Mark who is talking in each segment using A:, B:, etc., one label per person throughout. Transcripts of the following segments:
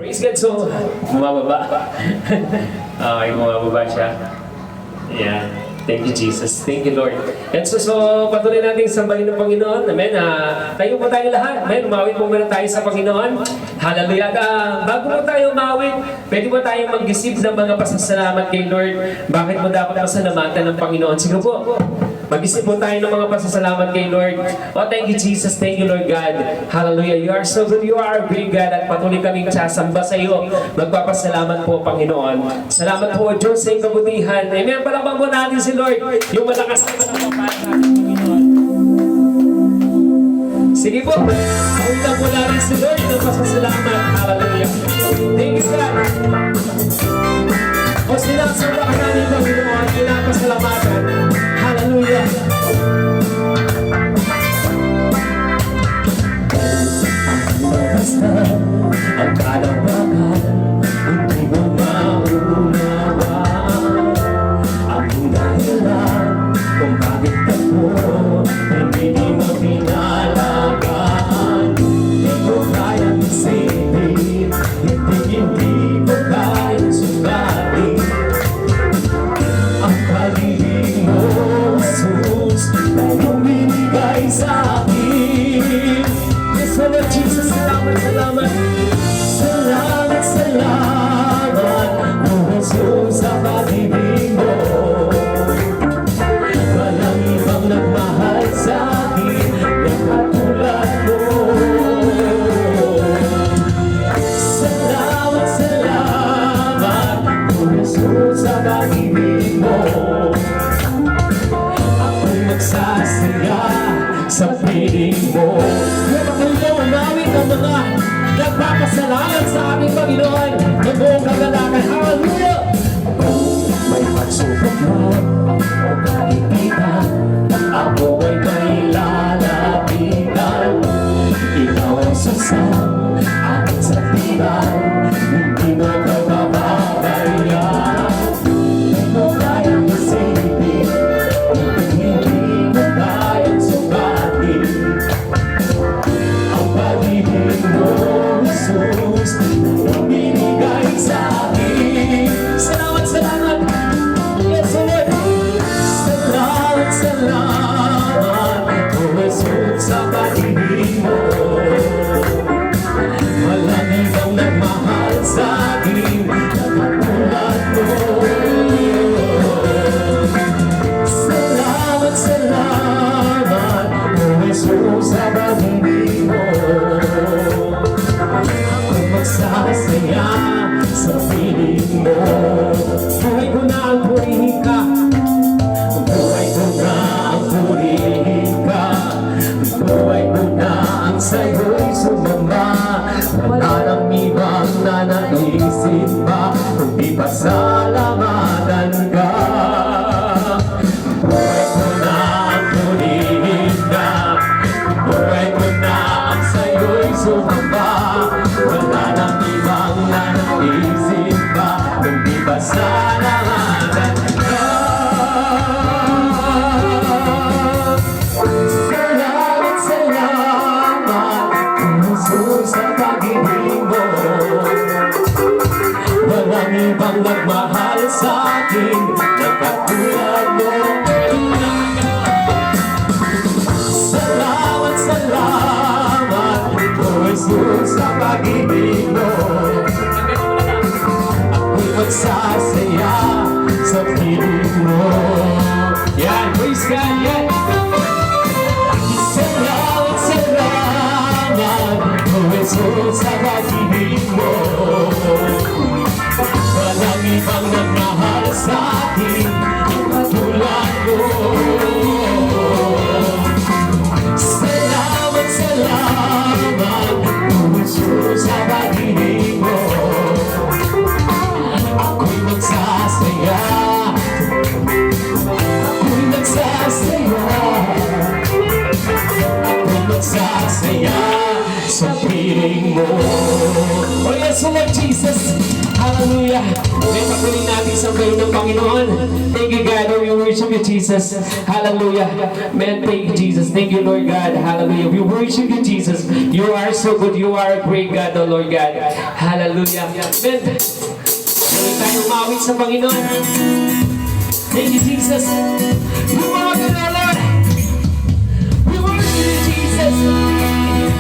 A: Praise God. So, bumababa. Okay, bumababa siya. Yeah. Thank you, Jesus. Thank you, Lord. And so patuloy natin sambahin ng Panginoon. Amen. Tayo po tayo lahat. Amen. Umawit po muna tayo sa Panginoon. Hallelujah. Bago po tayo umawit, pwede po tayo mag-isip ng mga pasasalamat kay Lord. Bakit mo dapat pasalamatan ng Panginoon? Sige po. Mag-isip po tayo ng mga pasasalamat kay Lord. Oh, thank you, Jesus. Thank you, Lord God. Hallelujah. You are so good. You are a great God. At patuloy kaming sasamba sa iyo. Magpapasalamat po, Panginoon. Salamat po, Diyos, sa iyong kabutihan. Amen. Palakpan po natin si Lord. Yung malakas na pagkapapahan sa ating Panginoon. Sige po. Kaunta po natin si Lord ng pasasalamat. Hallelujah. Thank you, God. O sinasamba ka namin, Panginoon. Pinapasalamatan. Hallelujah. Basta ang kalawakan, hindi mo maunawa ang dahilan kung bakit ako hindi mo pinalagaan. Hindi ko kayang isipin, hindi ko kayang sugatin ang pag-ibig mo, Jesus, na iyong binigay sa akin. Yes, Lord Jesus, salamat, salamat. Salamat, salamat, oh Jesus, sa pag-ibig mo. Walang ibang nagmahal sa akin na katulad mo. Salamat, salamat, oh Jesus, sa pag-ibig mo. Ako'y magsasaya sa piling mo. Umawit ang mga nagpapasalamat sa aming Panginoon ng buong kagalakan. Hallelujah! May pagsubok man o kahipitan, ako ay may lalapitan. Ikaw ang susang aking sabihan, hindi mo ka mababayan. Hindi mo kayang isipin, hindi mo kayang sugatin ang pag-ibig mo, Jesus, na binigay sa akin. Salamat, salamat. Yes, Lord. Salamat, salamat, oh Jesus, sa pag-ibig mo. Walang ibang nagmahal sa akin na katulad mo. Salamat, salamat, oh Jesus, sa pag-ibig mo. Ako'y magsasaya sa piling mo. Buhay ko na ang purihin ka. Buhay ko na ang purihin ka. Buhay ko na ang sa'yo'y sumama. Wala nang ibang na naisip pa, kundi pasalamatan ka. Buhay ko na ang purihin ka. Buhay ko na ang sa'yo'y sumama. Wala nang ibang na naisip pa, kundi pasalamatan ka. Salamat, salamat, Jesus, sa pag-ibig mo. Walang ibang nagmahal sa akin na katulad mo. Salamat, salamat, oh Jesus, sa pag-ibig mo. Ako'y magsasaya sa piling mo. Yan, praise God, yan. Salamat, salamat, oh Jesus, sa pag-ibig mo. Walang ibang nagmahal sa akin ang katulad mo. Salamat, salamat, oh Jesus, sa pag-ibig mo. Ako'y magsasaya, ako'y magsasaya, ako'y magsasaya sa piling mo. Oh yes, Lord Jesus, hallelujah. Amen. Patuloy natin sambahin ng Panginoon. Thank you, God. We worship you, Jesus. Hallelujah. Man, thank you, Jesus. Thank you, Lord God. Hallelujah. We worship you, Jesus. You are so good. You are a great God, oh Lord God. Hallelujah. Amen. Tuloy tayo umawit sa Panginoon. Thank you, Jesus. You are good, oh Lord. We worship you, Jesus.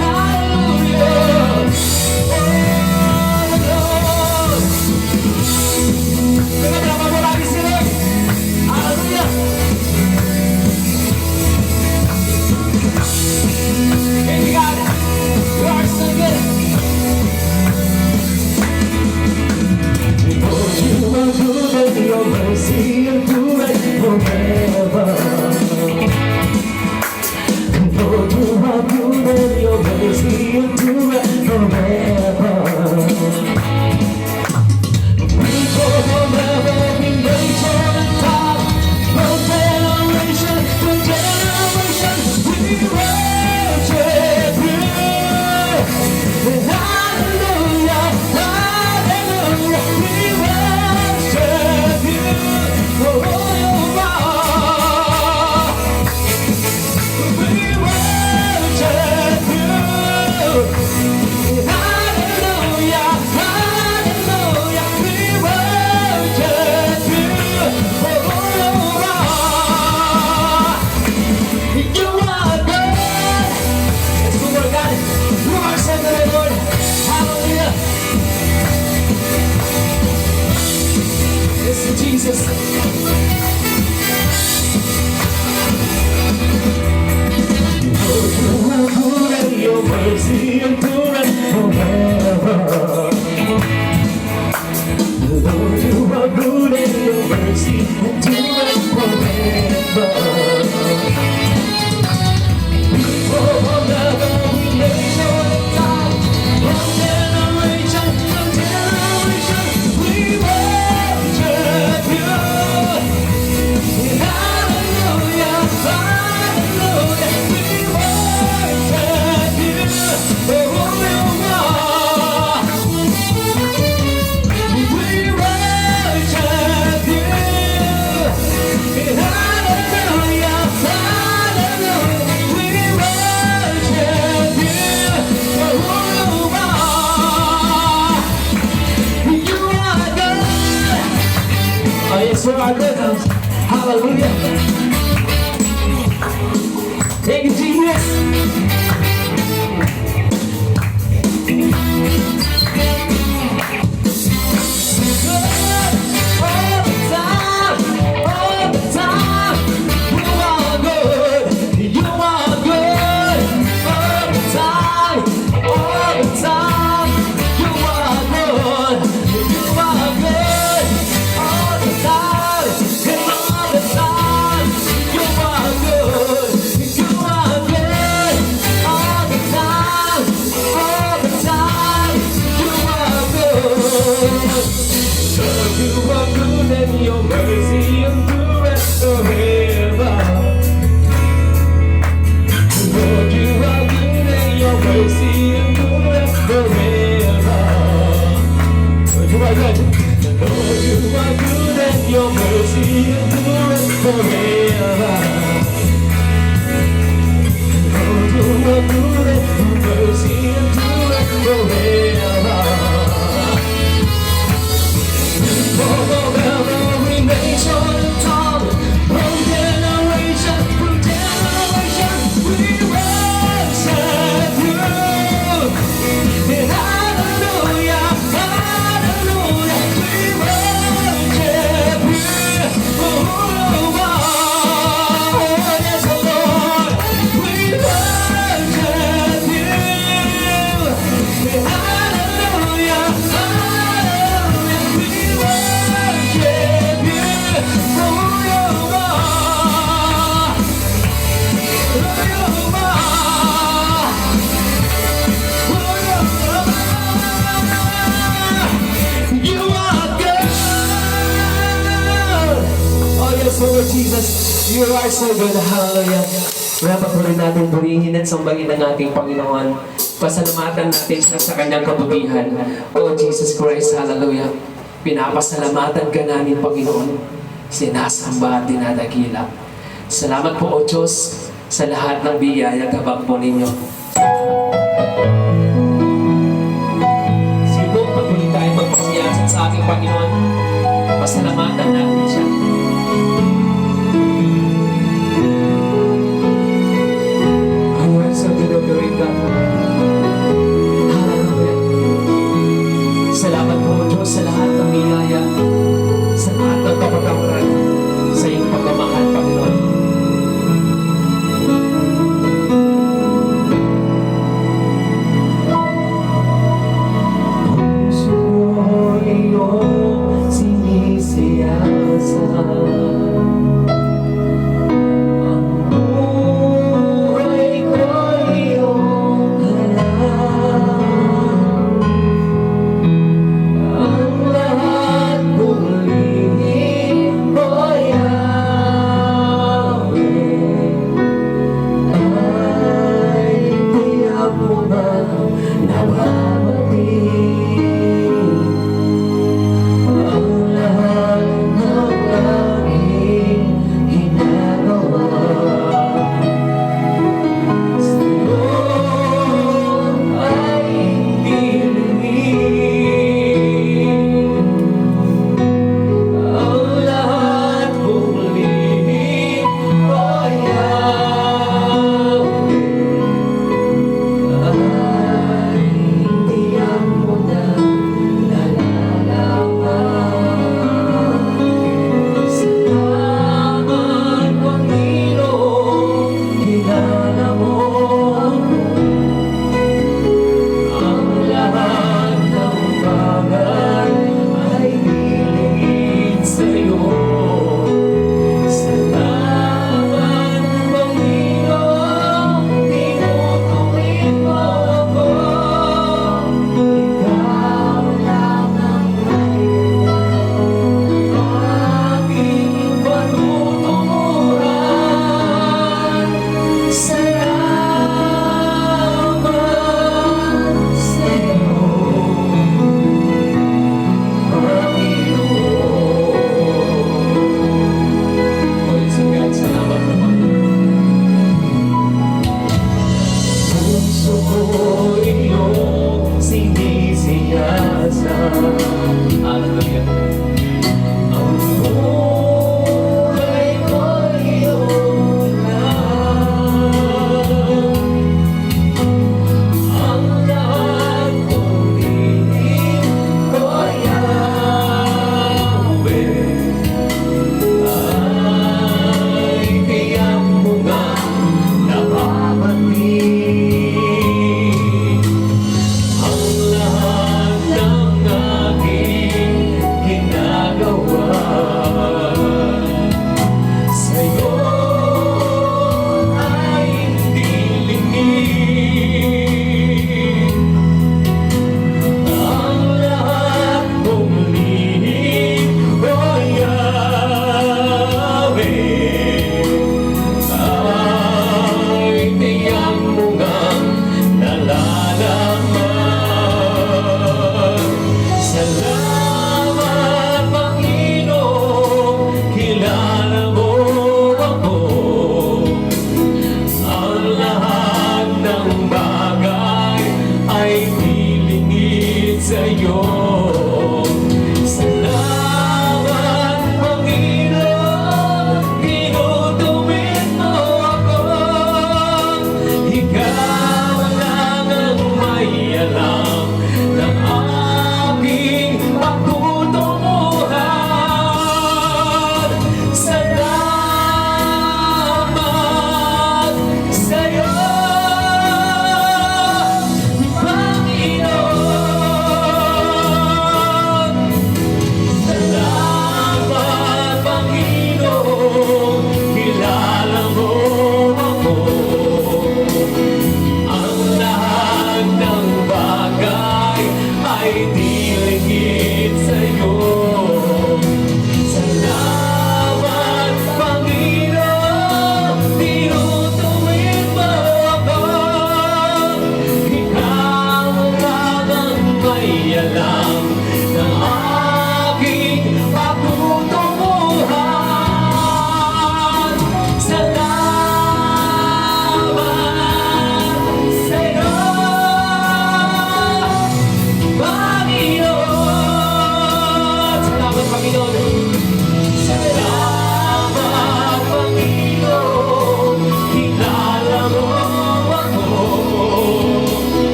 A: Hallelujah. Oh, Lord. Teka, pinapamulagi si Lord. Hallelujah. Thank you, God. You are so good. Lord, you are good and your mercy endures forever. Lord, you are good and your mercy endures forever. People from every nation and tongue, from generation to generation, we worship you. Hallelujah, hallelujah, we worship you. Oh, you are. We worship you. Hallelujah, hallelujah, we worship you. Oh, you are good. Let's go, Lord God. You are so good, Lord. Hallelujah. Listen, Jesus. You are good and your mercy endures forever. Lord, you are good and your mercy endures forever. From every nation and tongue, from generation to generation, we worship you. Hallelujah, hallelujah, we worship you. Oh, you are. We worship you. Hallelujah, hallelujah, we worship you. Oh, you are good. Oh, yes, you are good. Hallelujah. Thank you, Jesus. Your mercy endures forever. Lord, you are good and your mercy endures forever. Lord, you are good. Lord, you are good and your mercy endures forever. Lord, you are good and your mercy endures forever. From every nation and tongue, from generation to generation, we worship you. Hallelujah, hallelujah, we worship you. Oh, yes, Lord, we worship you. Hallelujah, hallelujah, we worship you. Oh, you are. You are good. Oh yes, Lord Jesus, you are so good. Hallelujah. Kaya patuloy natin purihin at sambahin ng ating Panginoon. Pasalamatan natin siya sa kanyang kabutihan. Oh Jesus Christ, hallelujah. Pinapasalamatan ka namin, Panginoon. Sinasamba at dinadakila. Salamat po, O Diyos, sa lahat ng biyaya at habag po ninyo. Sige po, patuloy tayo magpasiyasat sa ating Panginoon. Pasalamatan natin siya. Our words of delivering God. Hallelujah. Salamat po, O Diyos, sa lahat ng biyaya, sa lahat ng kapatawaran, sa iyong pagmamahal, Panginoon.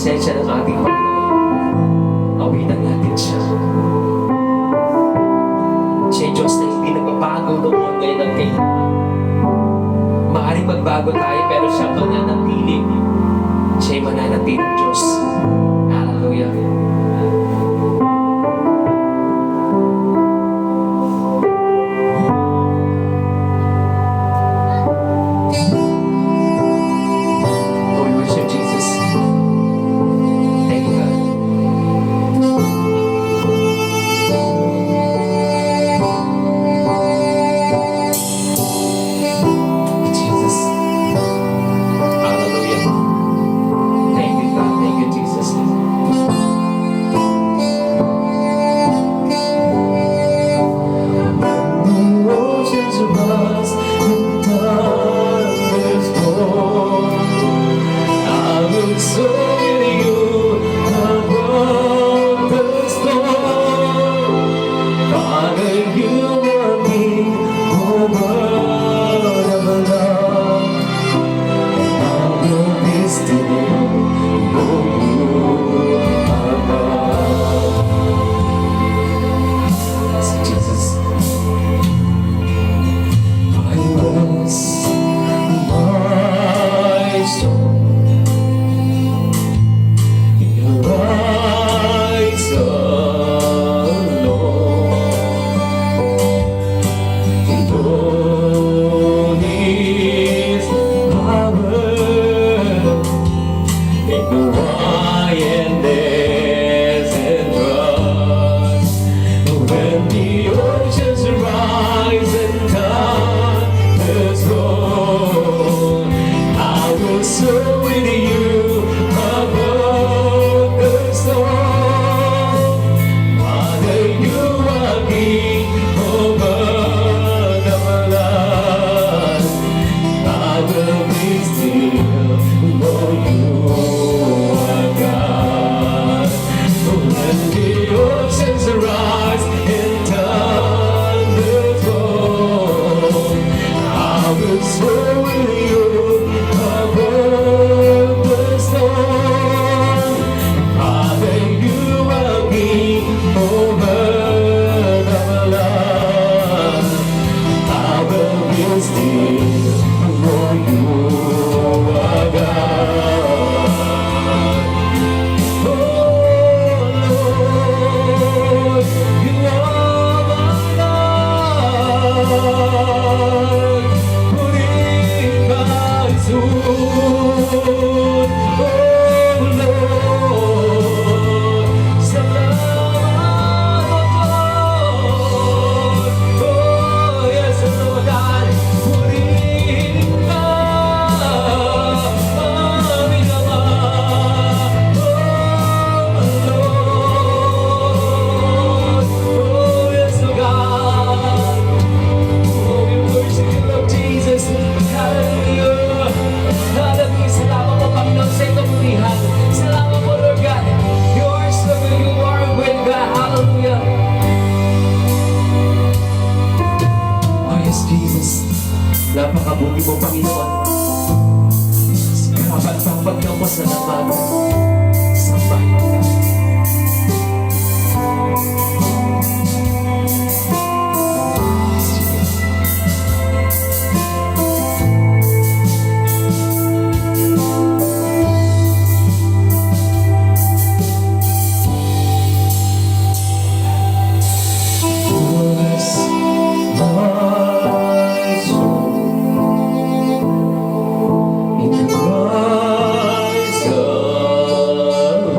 A: presensya ng ating Panginoon. Awitan natin siya. Siya ay Diyos na hindi nagbabago noon, ngayon at kailangan. Maaaring magbago tayo, pero siya mananatili. Siya ay mananatiling Diyos. Hallelujah. Oh, we worship Jesus. Thank you, God. Jesus. Hallelujah. Thank you, God. Thank you, Jesus. The oceans rise and thunders roar. I will soar with you above the storm. Father, you are King over the love. I will be still, for you are God. Jesus, I rest my soul in your eyes alone. Alone is power in the wilderness and trust. When the oceans rise and thunders roll, I will soar with you above the storm. Father, you are King over the flood. I will be still, for you are God. When the oceans rise and thunders roll, I will soar with you above the storm. Father, you are King over the flood. I will be still, for you are God. Oh Lord, you are my God. Purihin my soul. Oh Lord, salamat Lord. Oh yes, Lord God, purihin ka aming Ama. Oh Lord, oh yes, Lord God. Oh, we worship you, Lord Jesus. Hallelujah. Hallelujah. Salamat po, Panginoon, sa itong mulihan. Salamat po, Lord God. You are so good. You are a great God. Hallelujah. Oh, yes, Jesus. Napakabuti mo, Panginoon. Karapat ang pagkapasalamatan sa bayan. Bless my soul in Christ alone.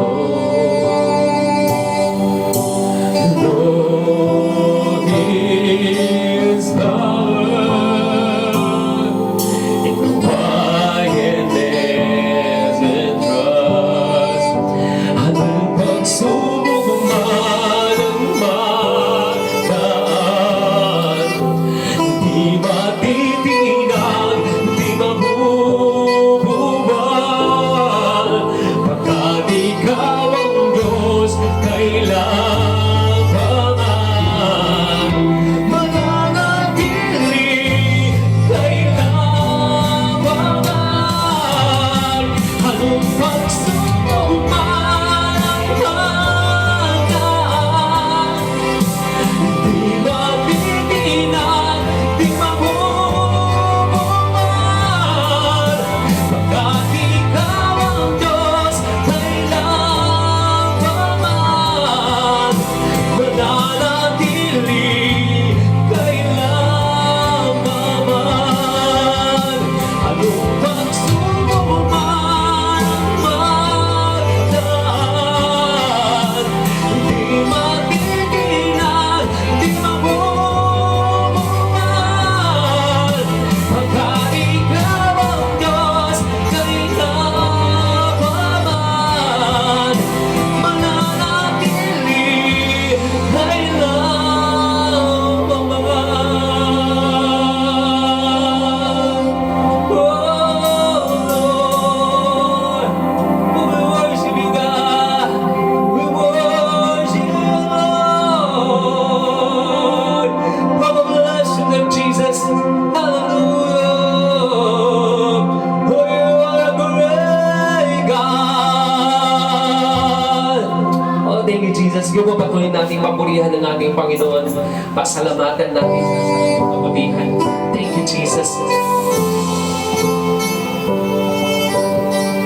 A: nating papurihan ng ating Panginoon. Pasalamatan natin sa kanyang kabutihan. Thank you, Jesus.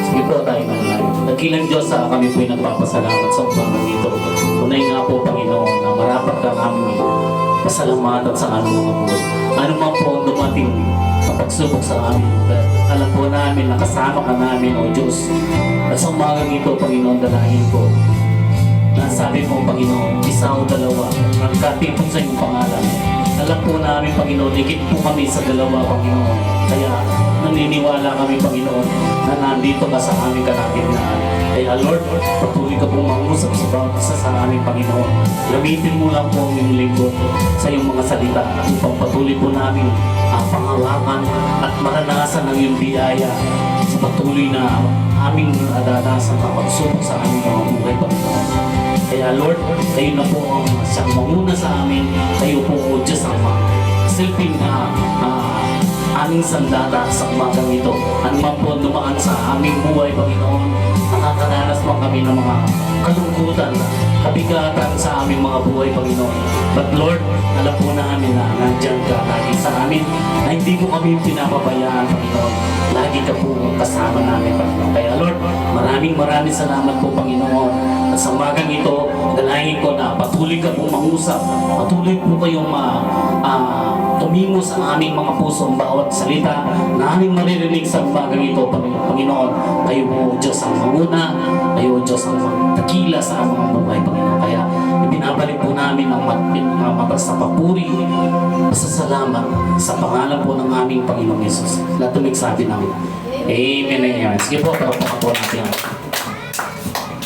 B: Sige po tayo manalangin. Dakilang Diyos, kami po'y nagpapasalamat sa umagang ito. Tunay nga po, Panginoon, na marapat ka namin pasalamatan sa aming mga buhay. Ano man po ang dumating na pagsubok sa amin, alam po namin, nakasama ka namin, O Diyos. At sa umagang ito, Panginoon, dalangin ko. Nasabi mo, Panginoon, isa o dalawa, nagkatipon sa iyong pangalan. Alam po namin, Panginoon, higit po kami sa dalawa, Panginoon. Kaya naniniwala kami, Panginoon, na nandito ka sa aming kalagitnaan. Kaya Lord, patuloy ka pong mangusap sa bawat isa sa aming Panginoon. Gamitin mo lang po ang iyong lingkod sa iyong mga salita upang patuloy po namin pangawakan at maranasan ang iyong biyaya sa patuloy na aming naranasan na pagsubok sa aming mga buhay, Panginoon. Kaya Lord, kayo na po ang siyang manguna sa amin. Kayo po, O Diyos, ang silping aming sandata sa umagang ito. Ano man po dumaan sa aming buhay, Panginoon, nakakaranas mo kami ng mga kalungkutan, kabigatan sa aming mga buhay, Panginoon. But Lord, alam po namin na nandyan ka lagi sa amin, na hindi mo kami pinapabayaan, Panginoon. Lagi ka po kasama namin, Panginoon. Kaya Lord, maraming salamat po, Panginoon. At sa umagang ito, dalangin ko na patuloy ka po mangusap, patuloy po kayong tumingo sa aming mga puso ang bawat salita na aming maririnig sa umagang ito, Panginoon. Kayo po, Diyos, ang manguna, kayo, Diyos, ang magtakila sa aming buhay, Panginoon. Kaya ibinabalik po namin ang matas na papuri, pasasalamat sa pangalan po ng aming Panginoong Yesus. Lahat tumigsabi namin. Amen. Amen. Sige po, tawapan po natin.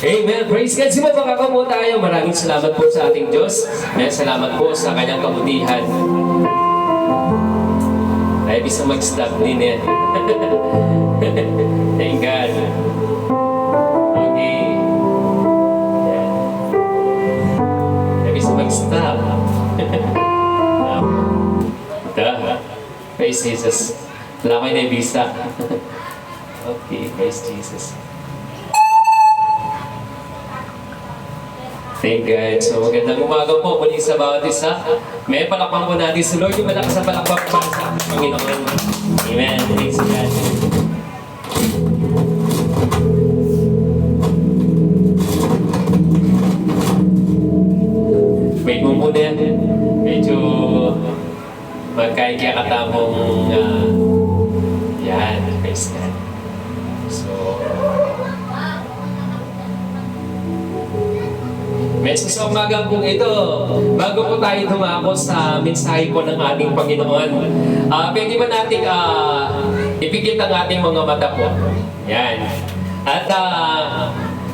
A: Amen. Praise God. Sige po, kakamo tayo. Maraming salamat po sa ating Diyos. Salamat po sa kanyang kabutihan. Ay, bisa mag-stop din yan. Thank God. Okay. Yan. Ay, bisa mag-stop. Praise Jesus. Wala kayo na visa. Okay, praise Jesus. Thank God. So, magandang umaga po muli sa bawat isa. May palakpan po natin sa Lord. Yung malakas na palakpak po sa Panginoon. Amen. Praise God. Wait mo muna yan. Medyo magkaikatamong yan. Praise God. So, Mesa sa umaga pong ito, bago po tayo dumako sa mensahe po ng ating Panginoon, pwede ba natin ipikit ang ating mga mata po? Yan. At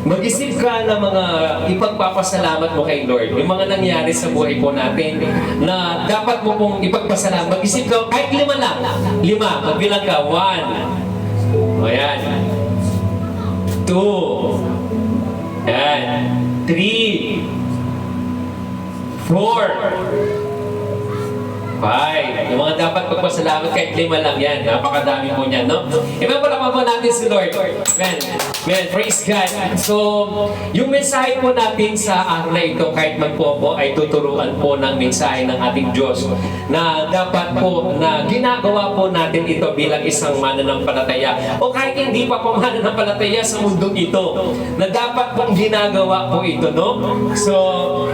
A: mag-isip ka ng mga ipagpapasalamat mo kay Lord. Yung mga nangyari sa buhay po natin na dapat mo pong ipagpasalamat. Mag-isip ka, kahit 5 lang. 5. Magbilang ka. 1. O yan. 2. Yan. 3, 4, 5. Yung mga dapat pagpasalamat kahit 5 lang yan. Napakadami po niyan, no? Iba pala pa po natin si Lord. Amen. Amen. Praise God. So, yung mensahe po natin sa araw na ito, kahit man po ay tuturuan po ng mensahe ng ating Diyos na dapat po na ginagawa po natin ito bilang isang mananampalataya o kahit hindi pa po mananampalataya sa mundong ito na dapat pong ginagawa po ito, no? So,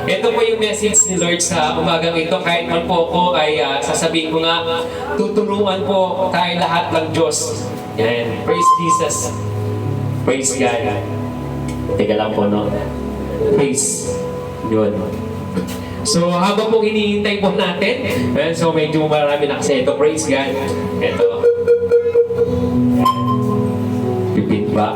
A: ito po yung message ni Lord sa umagang ito. Kahit man po ako ay sasabihin ko nga, tuturuan po tayo lahat ng Diyos. Yan. Praise Jesus. Praise God. Teka lang po, no? Praise. Yun. So, habang po hinihintay po natin, so medyo marami na kasi ito. Praise God. Ito. Pipit ba?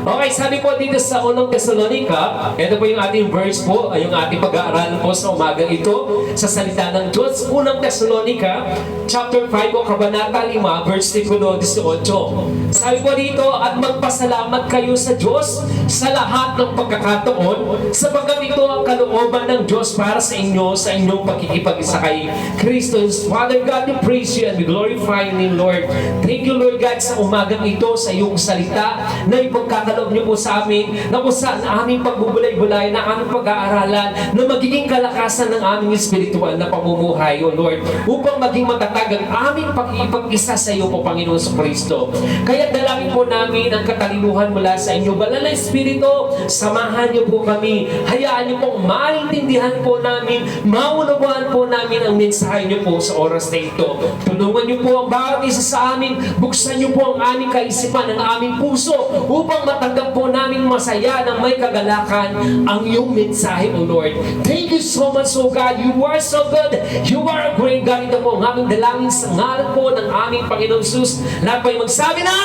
A: Okay, sabi po dito sa unang Thessalonica, ito po yung ating verse po, yung ating pag-aaralan po sa umagang ito, sa salita ng Diyos. Unang Thessalonica, chapter 5 o kabanata 5, versikulo 18. Sabi po dito, at magpasalamat kayo sa Diyos sa lahat ng pagkakataon, sapagkat ito ang kalooban ng Diyos para sa inyo, sa inyong pagkikipag-isa kay Kristo. Father God, we praise you and we glorify your name, Lord. Thank you, Lord God, sa umagang ito, sa iyong salita, na ipagkakaloob niyo po sa amin na kung saan aming pagbubulay-bulay, na aming pag-aaralan, na magiging kalakasan ng aming espiritual na pamumuhay, O Lord, upang maging matatag ang aming pag-iipag-isa sa iyo po, Panginoon Kristo. Kaya dalangin po namin ang katalinuhan mula sa inyo. Banal na Espiritu, samahan niyo po kami. Hayaan niyo pong maintindihan po namin, maunawaan po namin ang mensahe niyo po sa oras na ito. Tulungan niyo po ang bawat isa sa amin. Buksan niyo po ang aming kaisipan, ang aming puso, upang matanggap po namin masaya na may kagalakan ang iyong mensahe, O Lord. Thank you so much, O God. You are so good. You are a great God. Ito po ang aming dalangin sa ngalan po ng aming Panginoon Jesus. Lahat po ay magsabi na,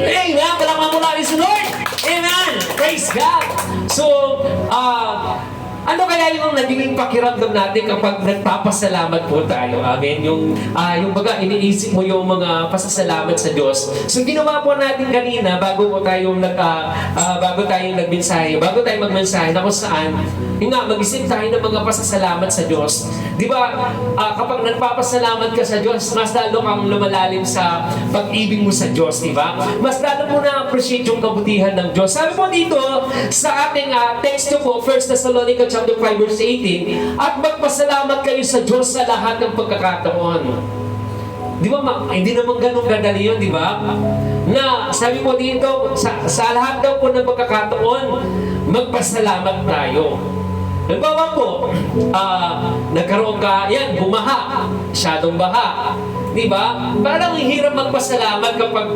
A: Amen! Palakpakan mo natin sa Lord! Amen! Praise God! So, ano kaya yung naging pakiramdam natin kapag nagpapasalamat po tayo? Amen? Yung baga, iniisip mo yung mga pasasalamat sa Diyos. So, ginawa po natin kanina, bago tayo nagmensahe, bago tayo magmensahe, na kung saan, yung nga, mag-isip tayo ng mga pasasalamat sa Diyos. Di ba, kapag nagpapasalamat ka sa Diyos, mas lalo kang lumalalim sa pag-ibig mo sa Diyos, di ba? Mas lalo mo na-appreciate yung kabutihan ng Diyos. Sabi po dito, sa ating text po, 1 Thessalonians chapter 5 verse 18, at magpasalamat kayo sa Diyos sa lahat ng pagkakataon. Di ba, hindi naman ganun kadali yun, di ba? Na, sabi po dito, sa lahat daw po ng pagkakataon, magpasalamat tayo. Halimbawa po, nagkaroon ka, yan, bumaha, masyadong baha. Di ba? Parang hirap magpasalamat kapag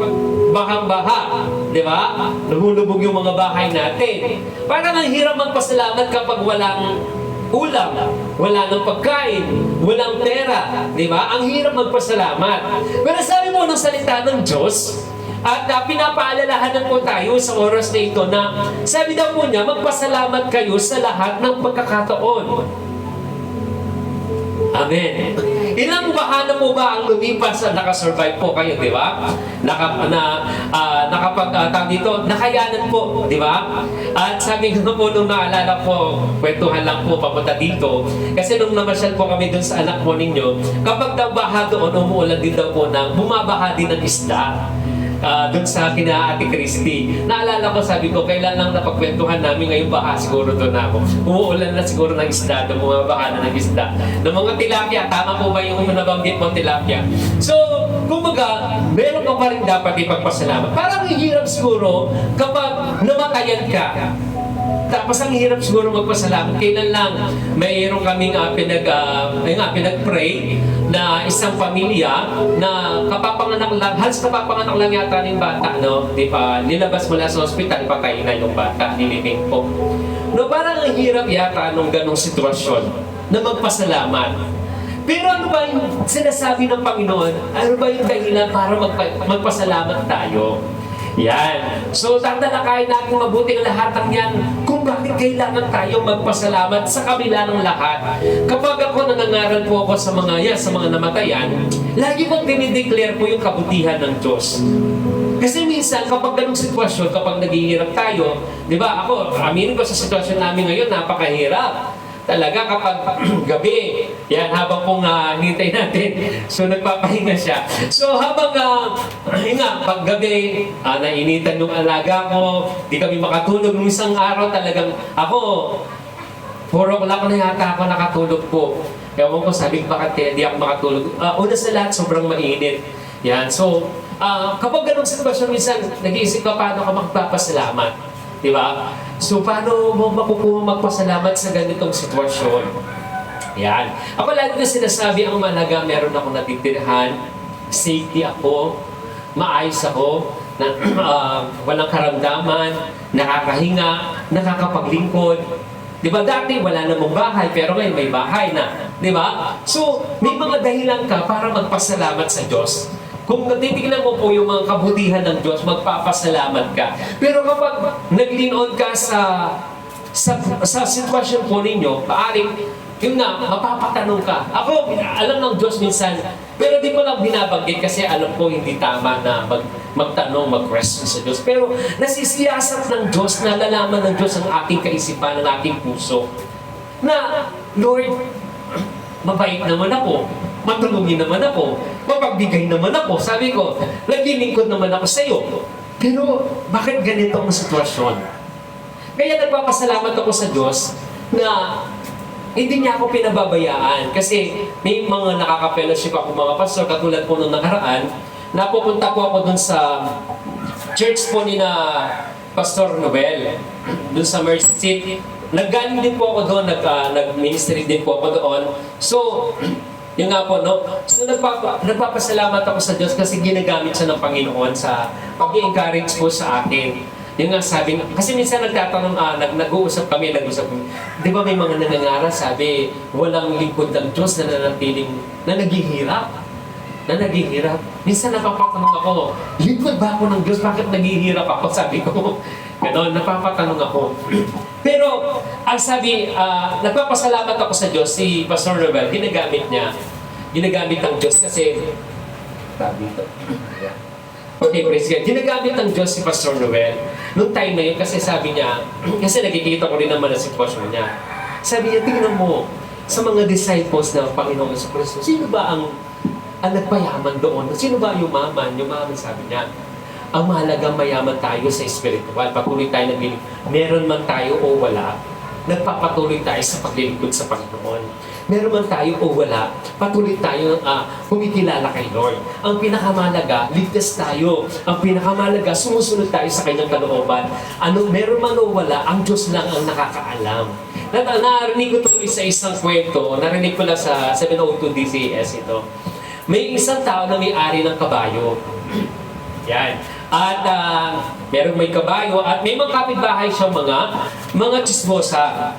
A: bahang-baha. Di ba? Lumulubog yung mga bahay natin. Parang ang hirap magpasalamat kapag walang ulam, wala ng pagkain, walang pera. Di ba? Ang hirap magpasalamat. Pero sabi mo ng salita ng Diyos, at pinapaalalahanan po tayo sa oras na ito na sabi daw po niya, magpasalamat kayo sa lahat ng pagkakataon. Amen. Ilang bahana po ba ang lumipas at nakasurvive po kayo, di ba? Nakayanan po, di ba? At sabi ko po nung naalala ko, kwentuhan lang po papunta dito, kasi nung namasyal po kami dun sa anak po ninyo, kapag daw baha doon, umuulan din daw po ng bumabaha din ng isda. Doon sa kina Ate Christy. Naalala ko, sabi ko, kailan lang napagkwentuhan namin ngayon baha, siguro doon na ako. Umuulan na siguro ng isda, bumabaha na ng isda. Ng mga tilapia, tama po ba yung nabanggit mo tilapia? So, kumbaga, meron ka pa rin dapat ipagpasalamat. Parang hirap siguro kapag namatayan ka. Tapos ang hirap siguro magpasalamat. Kailan lang mayroon kaming pinag-pray na isang pamilya na kapapanganak lang, halos kapapanganak lang yata ng bata, no? Di ba? Nilabas mula sa ospital, patay na yung bata, nilibing po. No, parang ang hirap yata nung ganong sitwasyon na magpasalamat. Pero ano ba yung sinasabi ng Panginoon? Ano ba yung dahilan para magpasalamat tayo? Yan. So, tatalakayin natin mabuti ang lahat ng yan kung bakit kailangan tayo magpasalamat sa kabila ng lahat. Kapag ako nangangaral po ako sa mga namatayan, lagi kong dinideclare po yung kabutihan ng Diyos. Kasi minsan, kapag ganong sitwasyon, kapag naghihirap tayo, di ba, ako, aminin ko sa sitwasyon namin ngayon, napakahirap. Talaga kapag gabi, yan, habang pong hintay natin, so nagpapahinga siya. So habang, pag gabi, nainitan yung alaga ko, di kami makatulog nung isang araw talagang, ako, 4 o'clock na yata ako nakatulog po. Ewan ko, sabi ko, bakit kaya di ako makatulog? Una sa lahat, sobrang mainit. Yan, so, kapag ganong sitwasyon, minsan, nag-iisip ka paano ka magpapasalamat. Diba? So, paano mo makukuha magpasalamat sa ganitong sitwasyon? Yan. Ako lagi ko sinasabi, ang malaga, meron akong natitirhan, safety ako, maayos ako, na, walang karamdaman, nakakahinga, nakakapaglingkod. Diba? Dati wala namang bahay, pero ngayon may bahay na. Diba? So, may mga dahilan ka para magpasalamat sa Diyos. Kung natitignan mo po yung mga kabutihan ng Diyos, magpapasalamat ka. Pero kapag nag-lean-on ka sa sitwasyon po ninyo, paaring, yun nga, mapapatanong ka. Ako, alam ng Diyos minsan, pero di ko lang binabanggit kasi alam ko hindi tama na magtanong, mag-question sa Diyos. Pero nasisiyasat ng Diyos, nalalaman ng Diyos ang ating kaisipan, ang ating puso. Na, Lord, mabait naman ako. Matulungin naman ako, mapagbigay naman ako. Sabi ko, naglilingkod naman ako sa iyo. Pero bakit ganito ang sitwasyon? Kaya nagpapasalamat ako sa Diyos na hindi niya ako pinababayaan. Kasi may mga nakaka-fellowship ako mga pastor, katulad po nung nakaraan, napupunta po ako dun sa church po ni na Pastor Nobel, dun sa Mercy Seat. Naggaling din po ako doon, nag-ministry din po ako doon. So, yun nga po, no? So, nagpapasalamat ako sa Diyos kasi ginagamit siya ng Panginoon sa pag-i-encourage po sa akin. Yung nga sabi, kasi minsan nagtatanong, nag-uusap kami, di ba may mga nangangaral, sabi, walang lingkod ng Diyos na nanatiling, na naghihirap. Minsan napapatanong ako, lingkod ba ako ng Diyos? Bakit naghihirap ako? Sabi ko, gano'n, napapatanong ako. Pero, ang sabi, nagpapasalamat ako sa Diyos, si Pastor Robel, ginagamit ng Diyos kasi, sabi ito, okay, praise God. Ginagamit ng Diyos si Pastor Noel. Noong time na yun, kasi sabi niya, kasi nakikita ko rin naman ang sitwasyon niya. Sabi niya, tingnan mo, sa mga disciples ng Panginoon sa Kristo, sino ba ang nagpayaman doon? Sino ba yumaman? Yumaman, sabi niya. Ang mahalagang mayaman tayo sa spiritual. Patuloy tayo nagbilig. Meron man tayo o wala, nagpapatuloy tayo sa paglilingkod sa Panginoon. Meron man tayo o wala, patuloy tayo kumikilala kay Lord. Ang pinakamalaga, ligtas tayo. Ang pinakamalaga, sumusunod tayo sa kanyang kalooban. Meron man o wala, ang Diyos lang ang nakakaalam. Narinig ko ito sa isang kwento, narinig ko lang sa 702 DCS ito. May isang tao na may-ari ng kabayo. Yan. At merong may kabayo at may mga kapitbahay siyang mga chismosa.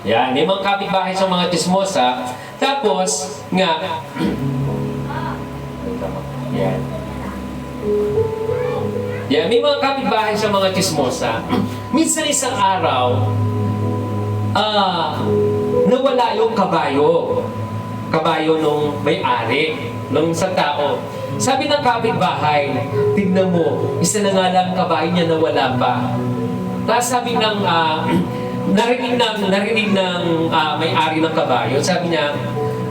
A: Yan, may mga kapitbahay siyang mga chismosa. Tapos, yan. Yan, may mga kapitbahay siyang mga chismosa. Minsan isang araw, nawala yung kabayo. Kabayo nung may-ari, nung isang tao. Sabi ng kapitbahay, tignan mo, isa na nga lang kabayo niya nawala pa. Tapos sabi ng, narinig ng may-ari ng kabayo, sabi niya,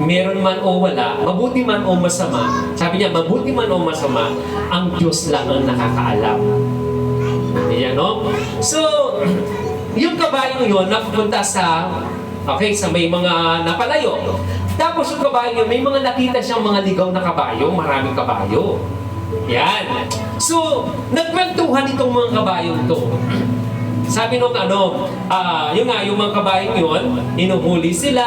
A: meron man o wala, mabuti man o masama, sabi niya, mabuti man o masama, ang Diyos lang ang nakakaalam. Yan, no? So, yung kabayo yun, napupunta sa may mga napalayo. Tapos yung kabayo yun, may mga nakita siyang mga ligaw na kabayo, maraming kabayo. Yan. So, nagkwentuhan itong mga kabayo ito. Sabi nung yung mga kabayo yun, inuhuli sila,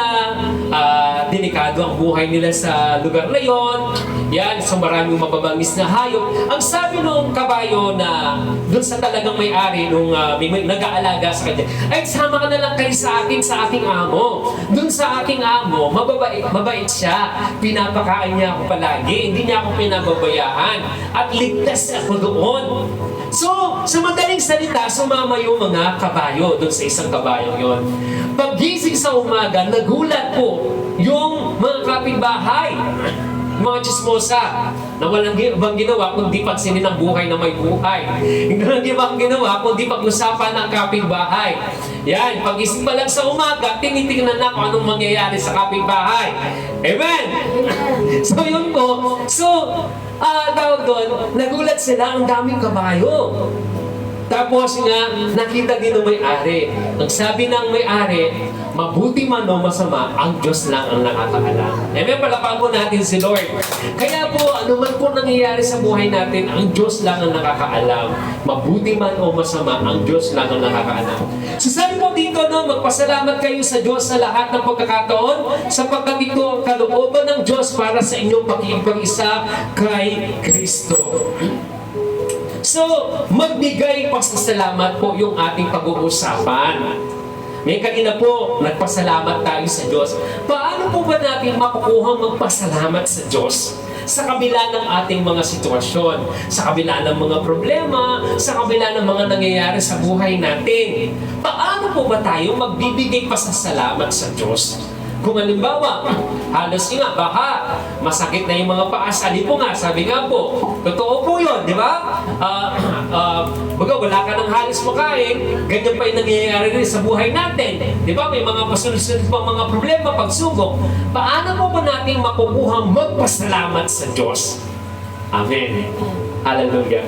A: delikado ang buhay nila sa lugar na yun. Yan, so maraming mababangis na hayop. Ang sabi nung kabayo na dun sa talagang may-ari, nung may nag-aalaga sa kanya, ay sama ka na lang kayo sa aking amo. Dun sa aking amo, mabait siya. Pinapakain niya ako palagi, hindi niya ako pinababayaan. At ligtas ako doon. So, sa madaling salita, sumama yung mga kabayo doon sa isang kabayong yon. Paggising sa umaga, nagulat po yung mga kapitbahay, mga chismosa, na walang ibang ginawa kundi pansinin ang buhay na may buhay. Walang ibang ginawa kundi pag-usapan ng kapitbahay. Yan, pag-isip pa lang sa umaga, tinitingnan na kung anong mangyayari sa kapitbahay. Amen? So yun po. So, tawag doon, nagulat sila, ang daming kabayo. Tapos nga, nakita din ng may-ari. Ang sabi ng may-ari, mabuti man o masama, ang Diyos lang ang nakakaalam. Amen, palapakan po natin si Lord. Kaya po, ano man po nangyayari sa buhay natin, ang Diyos lang ang nakakaalam. Mabuti man o masama, ang Diyos lang ang nakakaalam. So sabi po dito, magpasalamat kayo sa Diyos sa lahat ng pagkakataon, sapagkat ito ang kalooban ng Diyos para sa inyong pakikipag-isa kay Kristo. So, magbigay pasasalamat po yung ating pag-uusapan. May kanina po, nagpasalamat tayo sa Diyos. Paano po ba natin makukuha magpasalamat sa Diyos? Sa kabila ng ating mga sitwasyon, sa kabila ng mga problema, sa kabila ng mga nangyayari sa buhay natin. Paano po ba tayo magbibigay pasasalamat sa Diyos? Kung halimbawa, halos nga, baka masakit na yung mga paa. Sali po nga, sabi nga po, totoo po yun, di ba? Baga, wala ka ng halos makain, ganyan pa yung nangyayari rin sa buhay natin. Di ba? May mga pasunod-sunod pang mga problema, pagsubok. Paano po ba natin makukuhang magpasalamat sa Diyos? Amen. Hallelujah.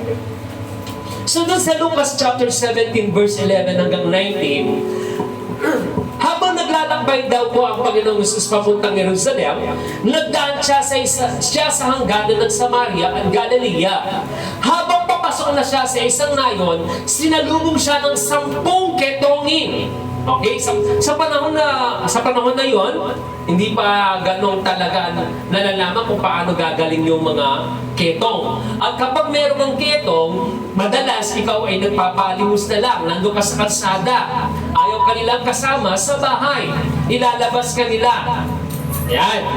A: So doon sa Lucas chapter 17 verse 11 hanggang 19, habang naglalakbay daw po ang Panginoong Jesus papuntang Jerusalem, nagdaan siya sa hangganan ng Samaria at Galilea. Habang papasok na siya sa isang nayon, sinalubong siya ng 10 ketongin. Okay, sa panahon na yon, hindi pa ganong talaga nalalaman kung paano gagaling yung mga ketong. At kapag meron ng ketong, madalas ikaw ay nagpapalimos na lang, nandun ka sa kalsada, ayaw kanilang kasama sa bahay, ilalabas kanila. Yan.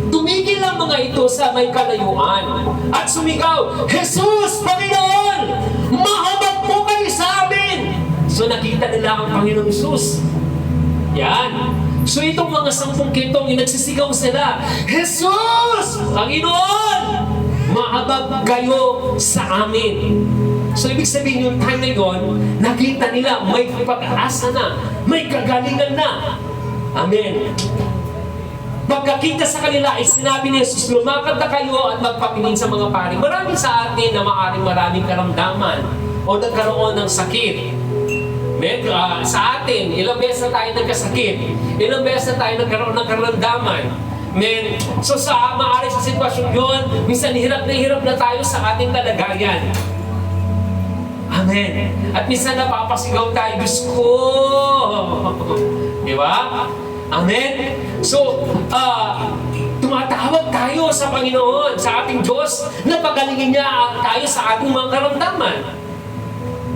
A: Tumigil ang mga ito sa may kalayuan at sumigaw, "Jesus, Panginoon! Mahabag po kayo sa amin!" So nakita nila ang Panginoong Jesus. Yan. So itong mga 10 ketong, nagsisigaw sila, "Jesus! Panginoon! Mahabag kayo sa amin." So ibig sabihin yung time na yun, nakita nila may pag-asa na, may kagalingan na. Amen. Pagkakita sa kanila ay sinabi ni Jesus, "Lumakad na kayo at magpatingin sa mga pari." Marami sa atin na maraming karamdaman o nagkaroon ng sakit. Sa atin, ilang beses na tayo nagkasakit, ilang beses na tayo nagkaroon ng karamdaman. So sa maaari sa sitwasyon yun, minsan hirap na tayo sa ating kalagayan. Amen. At minsan napapasigaw tayo, "Diyos ko!" Di ba? Amen. So, tumatawag tayo sa Panginoon, sa ating Diyos, na pagalingin niya tayo sa ating mga karamdaman.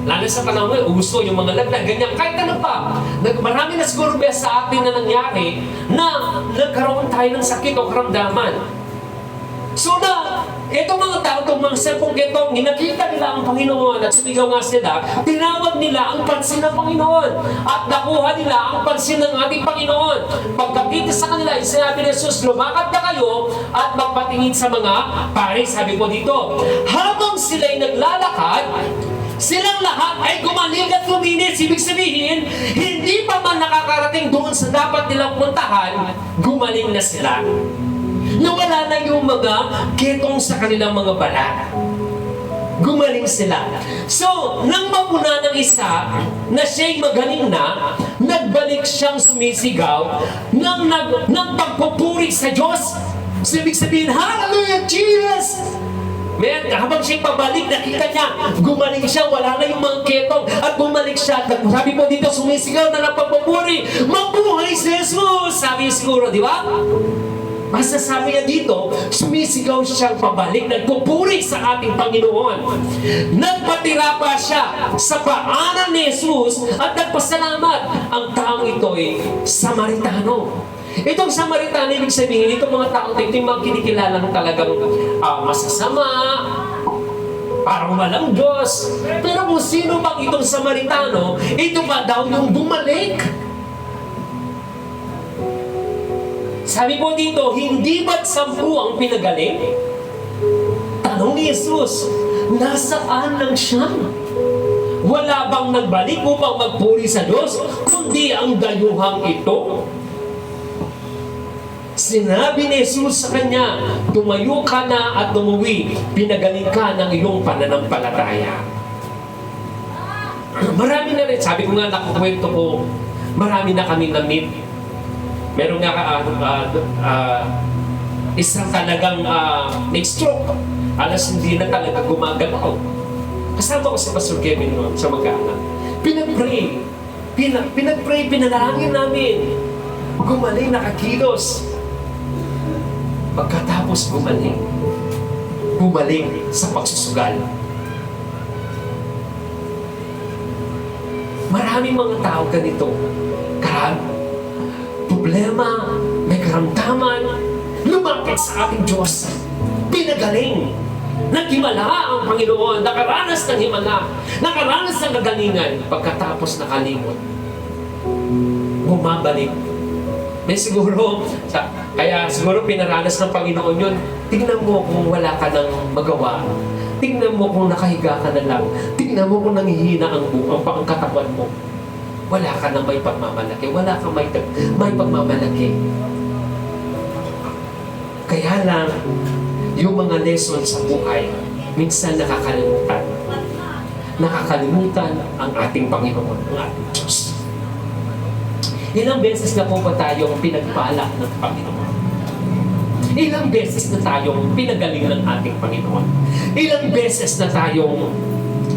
A: Lalo sa panahon ngayon, uso yung mga laglag, ganyan, kahit ano pa. Marami na siguro beses sa atin na nangyari na nagkaroon tayo ng sakit o karamdaman. So itong mga tao, itong mga 10 ketong, nakita nila ang Panginoon at sumigaw nga sila, tinawag nila ang pansin ng Panginoon at nakuha nila ang pansin ng ating Panginoon. Pagkakita sa kanila, sinabi ni Jesus, "Lumakad na kayo at magpatingin sa mga pari." Sabi ko dito, habang sila'y naglalakad, silang lahat ay gumaling at luminis. Ibig sabihin, hindi pa man nakakarating doon sa dapat nilang puntahan, gumaling na sila. Nawala na yung mga ketong sa kanilang mga balat. Gumaling sila. So, nang mapuna ng isa na siya'y magaling na, nagbalik siyang sumisigaw ng pagpupuri sa Diyos. So, ibig sabihin, "Hallelujah, Jesus!" Habang siya'y pabalik, nakita niya, gumaling siya, wala na yung mga ketong, at bumalik siya. Sabi po dito, sumisigaw na ng pagpupuri, "Mabuhay si Jesus!" Sabi siguro, di ba? Masasabi niya dito, sumisigaw siyang pabalik, nagpupuri sa ating Panginoon. Nagpatira pa siya sa paanan ni Jesus at nagpasalamat. Ang taong ito ay Samaritano. Itong Samaritano, ibig sabihin, itong mga tao ito yung mga kinikilala ng talagang masasama, parang walang Diyos. Pero kung sino bang itong Samaritano, ito ba daw yung bumalik? Sabi po dito, hindi ba't 10 ang pinagaling? Tanong ni Jesus, nasaan lang siya? Wala bang nagbalik upang magpuri sa Diyos, kundi ang dayuhang ito? Sinabi ni Jesus sa kanya, "Tumayo ka na at umuwi, pinagaling ka ng iyong pananampalataya." Marami na rin, sabi ko nga, nakukwento ko, marami na kami na-meet. Meron nga isang talagang stroke. Alas hindi na talaga gumagalaw. Kasama ko si Pastor Kevin noon sa mag-anak. Pinag-pray, pinalangin namin. Gumaling, nakakilos. Pagkatapos gumaling sa pagsusugal. Maraming mga tao ganito. Problema, may karamdaman, lumapit sa ating Diyos. Pinagaling. Naghimala ang Panginoon. Nakaranas ng himala. Nakaranas ng kagalingan. Pagkatapos nakalimot, bumabalik. May siguro, kaya siguro pinaranas ng Panginoon yun. Tingnan mo kung wala ka nang magawa. Tingnan mo kung nakahiga ka na lang. Tingnan mo kung nanghihina ang katawan mo. Wala ka nang may pagmamalaki. Wala kang may pagmamalaki. Kaya lang, yung mga lesson sa buhay, minsan nakakalimutan. nakakalimutan ang ating Panginoon, ang ating Diyos. Ilang beses na po ba tayong pinagpala ng Panginoon? Ilang beses na tayong pinagaling ng ating Panginoon? Ilang beses na tayong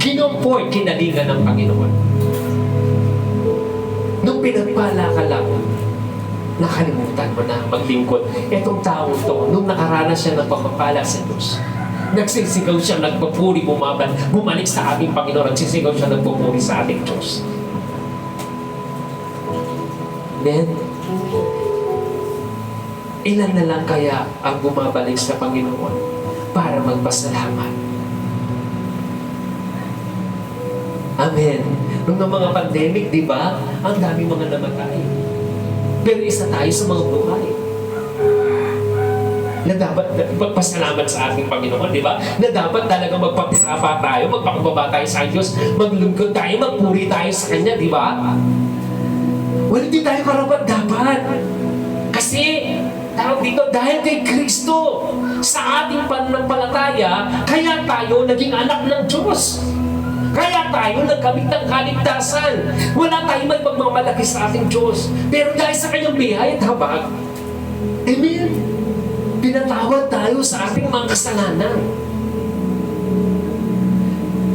A: kinomfort, kinalingan ng Panginoon? Nung pinagpala ka lang, nakalimutan mo na maglingkod. Itong tao to, nung nakaranas siya ng pagpapala sa Diyos, nagsisigaw siya, nagpupuri, bumalik sa ating Panginoon, nagsisigaw siya, nagpupuri sa ating Diyos. Then, ilan na lang kaya ang bumabalik sa Panginoon para magpasalamat? Amen. Nung mga pandemic, di ba? Ang dami mga namatay. Pero isa tayo sa mga buhay na dapat magpasalamat sa ating Panginoon, di ba? Na dapat talaga magpapitapa tayo, magpakababa tayo sa Diyos, maglungkod tayo, magpuri tayo sa Kanya, di ba? Wala din tayo karapat dapat. Kasi, tawag dito, dahil kay Kristo, sa ating pananampalataya, kaya tayo naging anak ng Diyos. Kaya tayo nagkamit ng kaligtasan. Wala tayong may pagmamalaki sa ating Diyos. Pero dahil sa kanyang biyaya at habag, amen, pinatawad tayo sa ating mga kasalanan.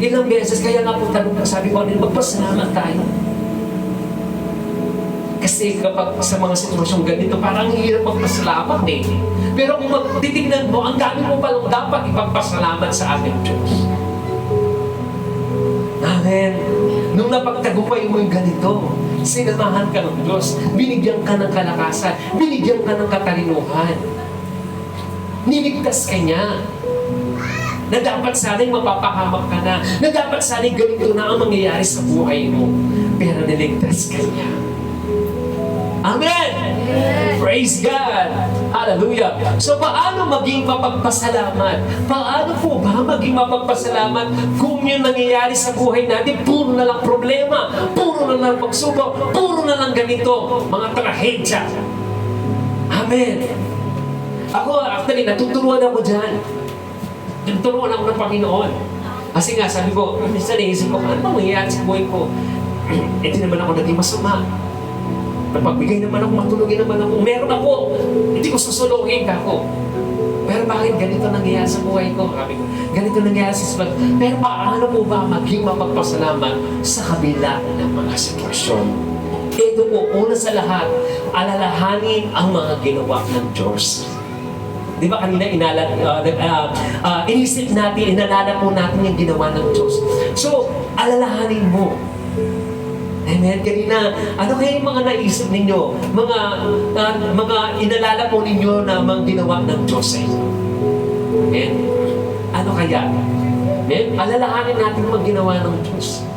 A: Ilang beses, kaya nga po sabi ko, magpasalamat tayo. Kasi kapag sa mga sitwasyong ganito, parang hirap magpasalamat eh. Pero kung magtitignan mo, ang dami mo palang dapat ipagpasalamat sa ating Diyos. Amen. Nung napagtagumpay mo yung ganito, sinamahan ka ng Diyos, binigyan ka ng kalakasan, binigyan ka ng katalinuhan. Niligtas ka niya. Na dapat sana'y mapapahamak ka na dapat sana'y ganito na ang mangyayari sa buhay mo. Pero niligtas ka niya. Amen! Amen! Praise God! Hallelujah! So paano maging mapagpasalamat? Paano po ba maging mapagpasalamat kung yung nangyayari sa buhay natin, puro na lang problema, puro na lang pagsubok, puro na lang ganito, mga trahedya. Amen! Ako, actually, natuturuan ako dyan. Natuturuan ako ng Panginoon. Kasi nga, sabi ko, minsan naisip ko, ano ba mangyayari sa buhay ko? Ito naman ako naging masama. Napagbigay naman ako, matulogin naman ako. Meron ako, hindi ko susuluhin ka ako. Pero bakit ganito nangyayari sa buhay ko? Sabi ko, ganito nangyayari sa buhay. Pero paano po ba maging mapagpasalamat sa kabila ng mga sitwasyon? Ito po, una sa lahat, alalahanin ang mga ginawa ng Diyos. Di ba kanina inisip natin, inalala po natin yung ginawa ng Diyos. So, alalahanin mo. Amen. Kanina, ano kaya yung mga naisip ninyo? Mga inalala po ninyo na mga ginawa ng Diyos sa inyo. Amen. Ano kaya? Amen. Alalahanin natin mga ginawa ng Diyos.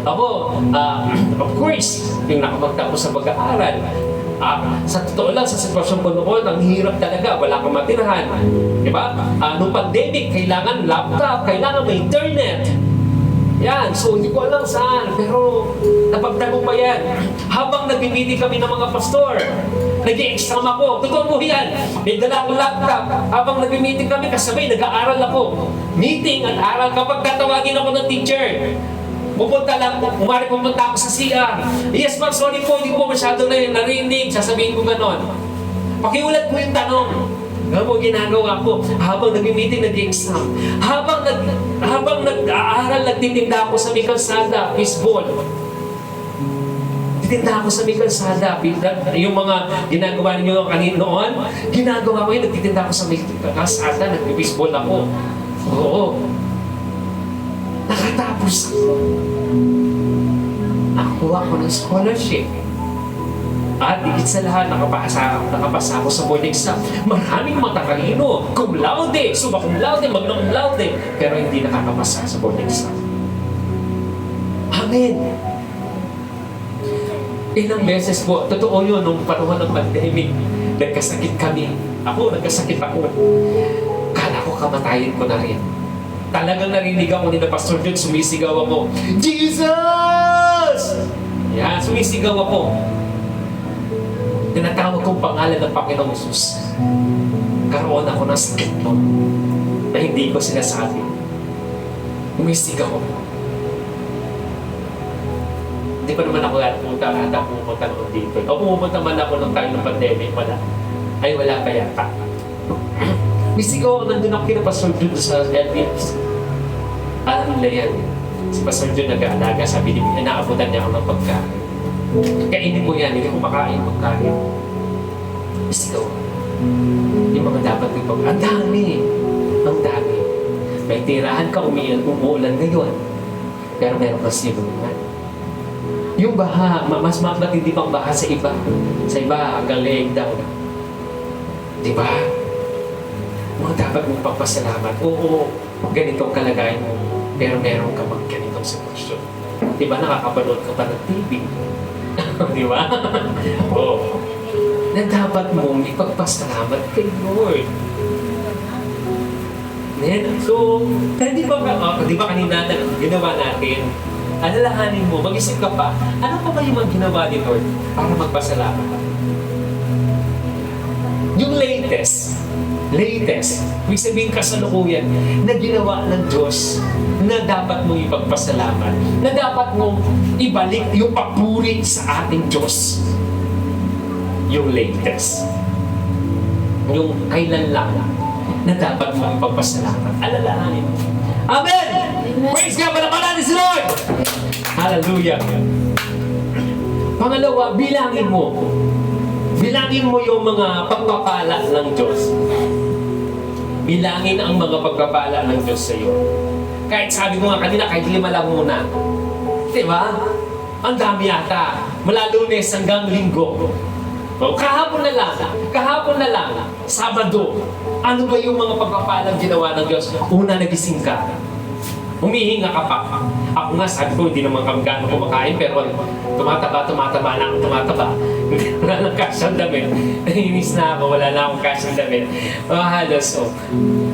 A: Ako, of course, yung nakamagtapos sa pag-aaral, sa totoo lang, sa sitwasyon ko noon, ang hirap talaga, wala kang matirahan. Diba? Nung pandemic, kailangan laptop, kailangan may internet. Yan, so hindi ko alam saan, pero napagtagumpayan. Habang nag-meeting kami ng mga pastor, nag-i-exam ako. Totoo po yan. May dala akong laptop. Habang nag-meeting kami, kasabay, nag-aaral ako. Meeting at aral. Kapag tatawagin ako ng teacher, pupunta lang, pumunta ako sa CR. Yes, ma'am, sorry po, hindi po masyado na yun narinig. Sasabihin ko ganon. Pakiulat mo yung tanong. Ano po ginagawa ko? Habang nag-meeting, nag-exam. Habang nag-aaral, nagtitinda ako sa may kalsada, baseball. Titinda ako sa may kalsada. Yung mga ginagawa ninyo kanina noon, ginagawa ko yun, nagtitinda ako sa may kalsada, nag-baseball ako. Oo. Nakatapos ako. Nakuha ko ng scholarship. At higit sa lahat, nakapasa ako sa board exam. Maraming matatalino. Cum laude, summa cum laude, magna cum laude. Pero hindi nakakapasa sa board exam. Amen. Ilang beses po, totoo yun, nung panahon ng pandemic, nagkasakit kami. Nagkasakit ako. Kala ko kamatayin ko na rin. Talagang narinig ako ni na Pastor John, sumisigaw ako, Jesus! Yan, sumisigaw ako. Tinatawag kong pangalan ng Panginoong Jesus. Karoon ako ng sakit mo na hindi ko sinasabi. Umisigaw ako. Hindi pa naman ako pumunta noon dito. O pumunta man ako nung time ng pandemic, wala. Ay, wala pa yata. Misigaw ako, nandun ako kina Pastor Jude sa LDS. Alam nila yan. Si Pastor Jude nag-aalaga, sabi niya, inaabutan niya ako ng pagkain. Kainin mo yan, hindi ko makain pagkain. Misigaw ako. Yung mga dapat yung ang dami. Ang dami. May tirahan ka, umuulan ngayon. Pero meron ka sibungan. Yung baha, mas matindi pang baha sa iba. Sa iba, hanggang leeg daw. Diba? Mga dapat mong pagpasalamat. Oo, ganitong kalagayan mo. Pero meron ka mag ganitong sitwasyon. Diba, nakakapanood ka pa ng TV? Diba? Oo. Na dapat mong ipagpasalamat kay Lord. So, di ba kanina ginawa natin, alalahanin mo, mag-isip ka pa, ano pa ba yung mga ginawa ni Lord para magpasalamat? Yung latest, ibig sabihin kasalukuyan, na ginawa ng Diyos na dapat mong ipagpasalamat, na dapat mong ibalik yung papuri sa ating Diyos. Yung latest. Yung kailan lang na dapat mong ipagpasalamat. Alalahanin mo. Amen! Praise God! Palapalan ni si Lord! Hallelujah! Pangalawa, bilangin mo. Bilangin mo yung mga pagpapala ng Diyos. Bilangin ang mga pagpapala ng Diyos sa iyo. Kahit sabi ko nga kanina, kahit 5 lang muna. Diba? Ang dami yata. Mula Lunes hanggang Linggo. O, kahapon na lang, Sabado. Ano ba yung mga pagpapalang ginawa ng Diyos? Una, nagising ka. Humihinga ka pa. Ako nga, sabi ko, hindi naman kami gano'n kumakain, pero tumataba na ako tumataba. Wala nang cash ang damit. Nainis na ako, wala na akong cash ang damit. Halos,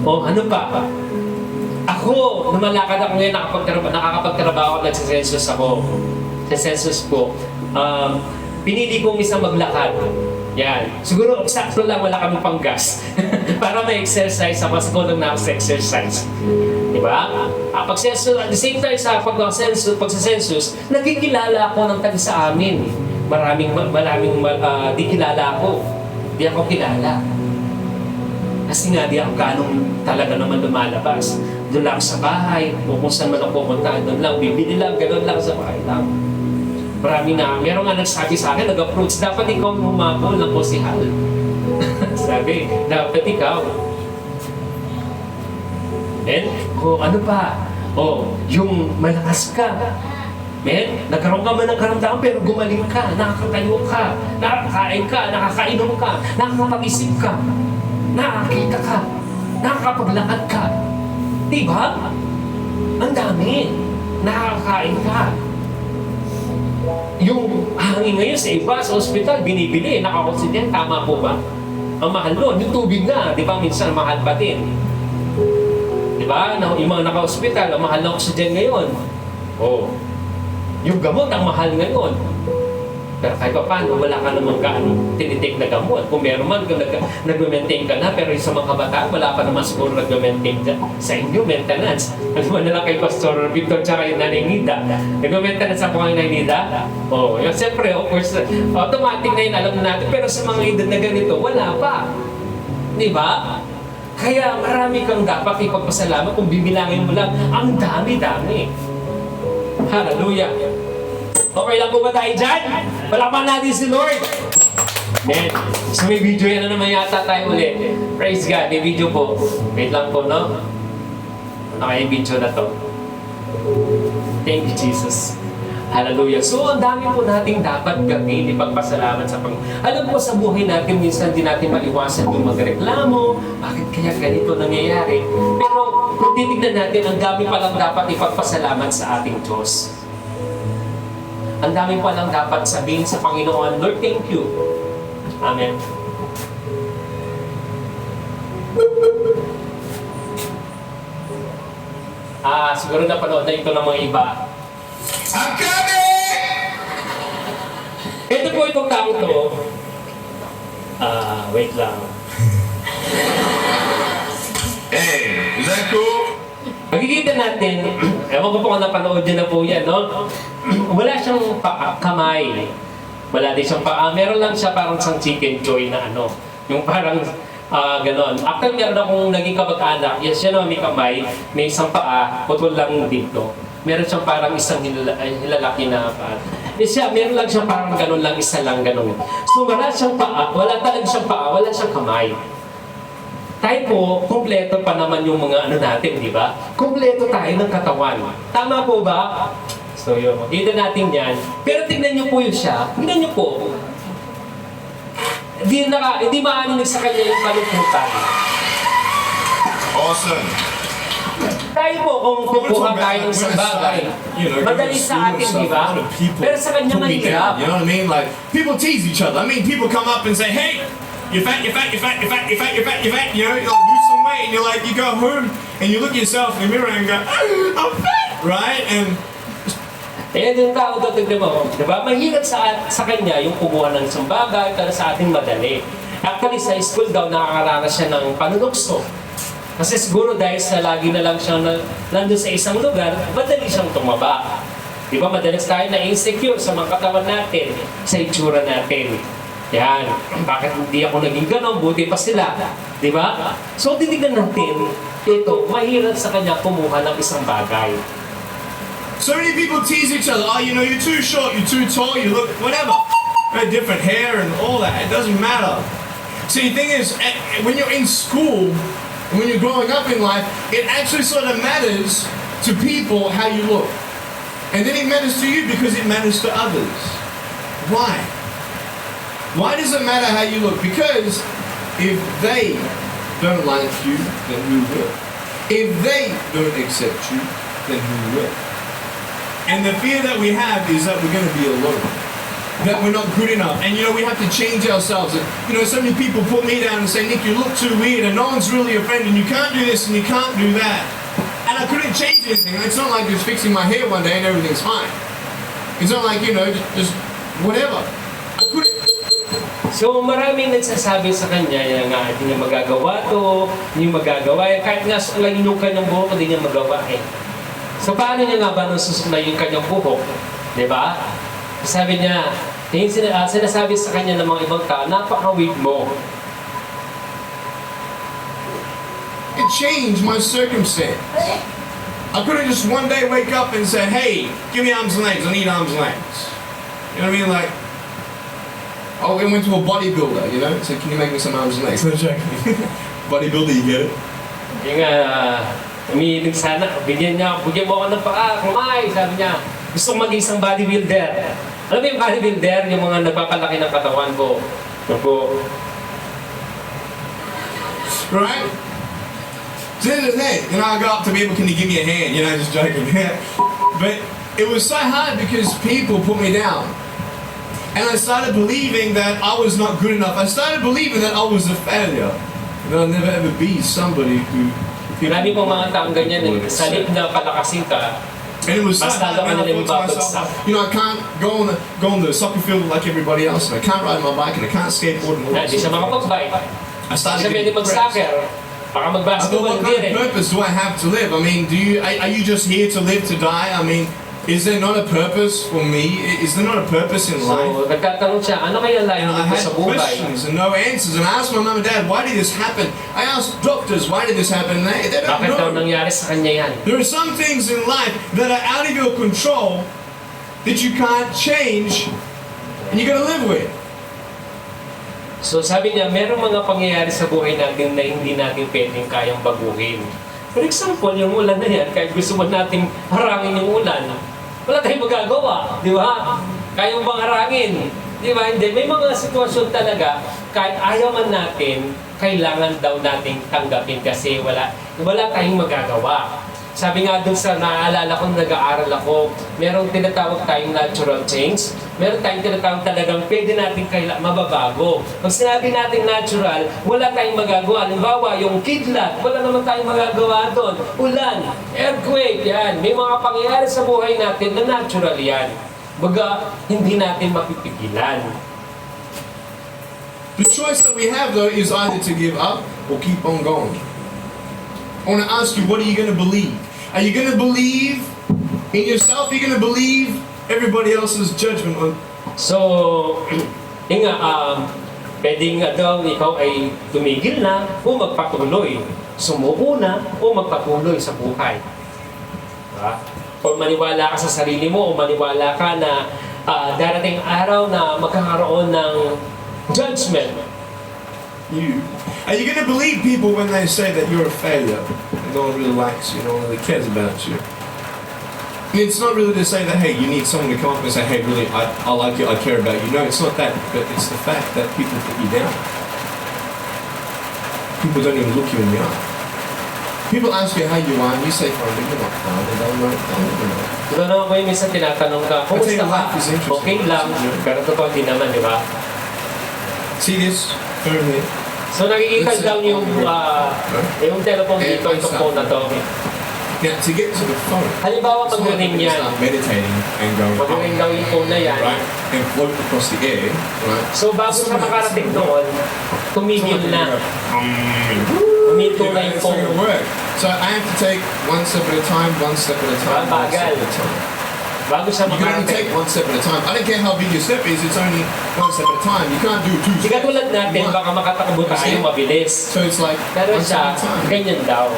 A: ano pa? Ako, lumalakad ako ngayon, nakakapagtrabaho ako, nagsisensus ako. Sa census ko, pinili kong isang maglakad. Yan. Siguro, sakto lang, wala kami pang gas. Para may exercise ako, siguro na ako sa exercise. Diba? At the same time sa pagsa-census, nagkikilala ako ng taga sa amin. Maraming di kilala ako. Di ako kilala. Kasi nga, di ako ganong talaga naman lumalabas. Doon lang sa bahay, o kung saan man ako pumunta, doon lang, bibili lang, gano'n lang sa bahay lang. Marami na, meron nga nagsabi sa akin, nag-approach, dapat ikaw humabol ng posihal. Sabi, dapat ikaw. And, ano pa? Yung malakas ka. Nagkaroon ka man ng karamdaman pero gumaling ka, nakakatayo ka, nakakain ka, nakakainom ka, nakakapag-isip ka, nakakita ka, nakakapaglakad ka. Diba? Ang dami. Nakakain ka. Yung hangin ngayon sa iba, sa ospital, binibili, naka-oxygen, tama po ba? Ang mahal nun, yung tubig na, di ba, minsan mahal pa din. Di ba? Yung mga naka-ospital, ang mahal na oxygen ngayon. Yung gamot, ang mahal ngayon. Pero kahit pa paano, wala ka namang tinitake na gamot. Kung meron man, nag-maintain ka na, pero yung sa mga kabataan, wala pa naman siguro nag-maintain sa inyo, maintenance. Alam mo na lang kay Pastor Victor tsaka yung Nanay Nida. Nag-maintenance ako kay Nanay Nida. Yung siyempre, of course, automatic na yun, alam na natin. Pero sa mga edad na ganito, wala pa. Di ba? Kaya marami kang dapat ipagpasalamat kung bibilangin mo lang. Ang dami-dami. Hallelujah. Okay lang po ba tayo dyan? Palakpan natin si Lord. Amen. So may video yan na naman yata tayo ulit. Praise God. May video po. Wait lang po, no? Okay, video na to. Thank you, Jesus. Hallelujah. So, ang dami po nating dapat gawin, ipagpasalamat sa Panginoon. Alam po sa buhay natin, minsan din natin maliwasan yung magreklamo. Bakit kaya ganito nangyayari? Pero, kung titignan natin, ang dami palang dapat ipagpasalamat sa ating Diyos. Ang dami pa lang dapat sabihin sa Panginoon, Lord, thank you. Amen. Siguro napanood na ito ng mga iba. Ito po itong tao to. Wait lang.
C: Hey, is that cool?
A: Makikita natin, ewan ko po kung napanood nyo na po yan, no? wala siyang kamay. Wala din siyang paa. Meron lang siya parang isang chicken joy na ano. Yung parang ganon. After meron akong naging kabag-anak, yes, siya naman may kamay, may isang paa, putol lang dito. Meron siyang parang isang hilalaki na paa. Yes, siya, meron lang siyang parang ganon lang, isa lang ganon. So wala siyang paa, wala talaga siyang paa, wala siyang kamay. Tayo po, kumpleto pa naman yung mga ano natin, di ba? Kumpleto tayo ng katawan. Tama po ba? So yun, makita natin yan. Pero tignan niyo po yun siya. Tignan niyo po. Hindi maaninig sa kanya yung kalungkutan.
C: Awesome.
A: Tayo po, kung kukuha tayo ng isang bagay, madali sa atin, di ba? Pero sa kanya mahirap.
C: You know what I mean? Like, people tease each other. I mean, people come up and say, hey, you're fat, you're fat, you're fat, you're fat, you're fat, you're fat, you're fat. You know, you'll lose some weight. And you're like, you go home and you look at yourself in the mirror and go, I'm fat, right? And
A: Eh, yung tao daw, tignan mo, di ba? Mahirap sa kanya yung kumuha ng isang bagay, pero sa ating madali. Actually, sa school daw, nakakaranas siya ng panunokso. Kasi siguro dahil sa lagi na lang siya nandun sa isang lugar, madali siyang tumaba. Di ba? Madalas tayo na insecure sa mga katawan natin, sa itsura natin. Yan. Bakit hindi ako naging ganon? Buti pa sila. Di ba? So, titignan natin, ito, mahirap sa kanya kumuha ng isang bagay.
C: so many people tease each other. Oh, you know, you're too short, you're too tall, you look whatever. Different hair and all that. It doesn't matter. See, the thing is, when you're in school, when you're growing up in life, it actually sort of matters to people how you look. And then it matters to you because it matters to others. Why? Why does it matter how you look? Because if they don't like you, then who will? If they don't accept you, then who will? And the fear that we have is that we're going to be alone. That we're not good enough. And you know, we have to change ourselves. And you know, so many people put me down and say, Nick, you look too weird and no one's really a friend and you can't do this and you can't do that. And I couldn't change anything. It's not like just fixing my hair one day and everything's fine. It's not like, you know, just whatever. I couldn't.
A: So maraming nagsasabi sa kanya nga hindi niya magagawa to, hindi niya magagawa. Kahit nga lang yung kanyang buhok, hindi niya magawa eh. So paano niya nga ba nung susunay yung kanyang buhok? Diba? Sabi niya, yung sinasabi sa kanya ng mga ibang tao, napaka-weak mo.
C: It changed my circumstance. I couldn't just one day wake up and say, hey, give me arms and legs, I need arms and legs. You know what I mean? Like, I went to a bodybuilder, you know, so can you make me some arms and legs? No joking. Bodybuilder, you get it?
A: Yung umiinig sana, bigyan mo ako ng paa, kumay, sabi niya. Gusto kong maging isang bodybuilder. Alam mo yung bodybuilder, yung mga nagpapalaki ng katawan ko.
C: Right? So this is the thing, you know, I go up to people, can you give me a hand? You know, just joking. But it was so hard because people put me down. And I started believing that I was not good enough. I started believing that I was a failure. That I'll never ever be somebody who...
A: Marami pong mga taong ganyan, sa halip na palakasin ka,
C: And it was so
A: mas
C: hard,
A: lalo ka
C: man, I
A: nila
C: thought to myself,
A: ibabagsak.
C: you know, I can't go on the soccer field like everybody else, and I can't ride my bike, and I can't skateboard and all that
A: Hindi siya
C: sort of thing.
A: makapag-bike.
C: I started
A: Siya pwede
C: getting depressed.
A: mag-soccer. Baka
C: I thought,
A: mag-basketball,
C: what
A: hindi
C: kind
A: rin.
C: of purpose do I have to live? I mean, are you just here to live to die? I mean, is there not a purpose for me? Is there not a purpose in life?
A: So, nagtatanong siya, ano kaya
C: And I
A: layo
C: had
A: sa buhay?
C: questions and no answers. And I asked my mum and dad, why did this happen? I asked doctors, why did this happen? And they don't
A: Bakit daw
C: know.
A: nangyari sa kanya yan?
C: There are some things in life that are out of your control that you can't change and you got to live with.
A: So sabi niya, merong mga pangyayari sa buhay natin na hindi natin pwedeng kayang baguhin. For example, yung ulan na yan, kahit gusto mo natin harangin yung ulan, wala tayong magagawa, di ba? Kayang bang harangin? Di ba? Hindi. May mga sitwasyon talaga, kahit ayaw man natin, kailangan daw nating tanggapin kasi wala tayong magagawa. Sabi nga dun sa naaalala ko, nag-aaral ako, merong tinatawag tayong natural change, meron tayong tinatawag talagang pwede natin mababago. Pag sinabi natin natural, wala tayong magagawa. Halimbawa, yung kidlat, wala naman tayong magagawa doon. Ulan, earthquake, yan. May mga pangyayari sa buhay natin na natural yan. Baga, hindi natin mapipigilan.
C: The choice that we have though is either to give up or keep on going. I want to ask you, what are you going to believe? Are you going to believe in yourself? Are you going to believe everybody else's judgment on.
A: So, yun nga, pwedeng daw ikaw ay tumigil na o magpatuloy, sumuko na o magpatuloy sa buhay. Diba? O maniwala ka sa sarili mo o maniwala ka na darating araw na magkakaroon ng judgment.
C: Are you going to believe people when they say that you're a failure and no one really likes you, no one really cares about you? And it's not really to say that, hey, you need someone to come up and say, hey, really, I like you, I care about you. No, it's not that, but it's the fact that people put you down. People don't even look you in the eye. People ask you how you are, and you say, fine, but you're not fine, and they'll know.
A: Diba naman ko yung minsan tinatanong ka, kumusta ka? Okay lang, pero totoo din naman, di ba?
C: See this phone here?
A: So nakikita down yung telephone dito, itong phone na to.
C: Now, to get to the phone,
A: Halimbawa,
C: it's not like
A: mag-ring
C: you
A: yan.
C: start meditating and going,
A: Mag-ring daw yung phone na yan.
C: right, and float across the air, right?
A: So bago siya makarating doon, tumigil na. Huminto na yung
C: It's not
A: phone.
C: gonna work. So I have to take one step at a time, one step at a time, one step at a time.
A: Bago siya
C: You can only take
A: makarating.
C: one step at a time. I don't care how big your step is, it's only one step at a time. You can't do two
A: Di
C: steps.
A: katulad natin,
C: One.
A: baka makatakbo tayo mabilis.
C: So it's like
A: Pero
C: one
A: siya,
C: step at a time.
A: ganyan daw.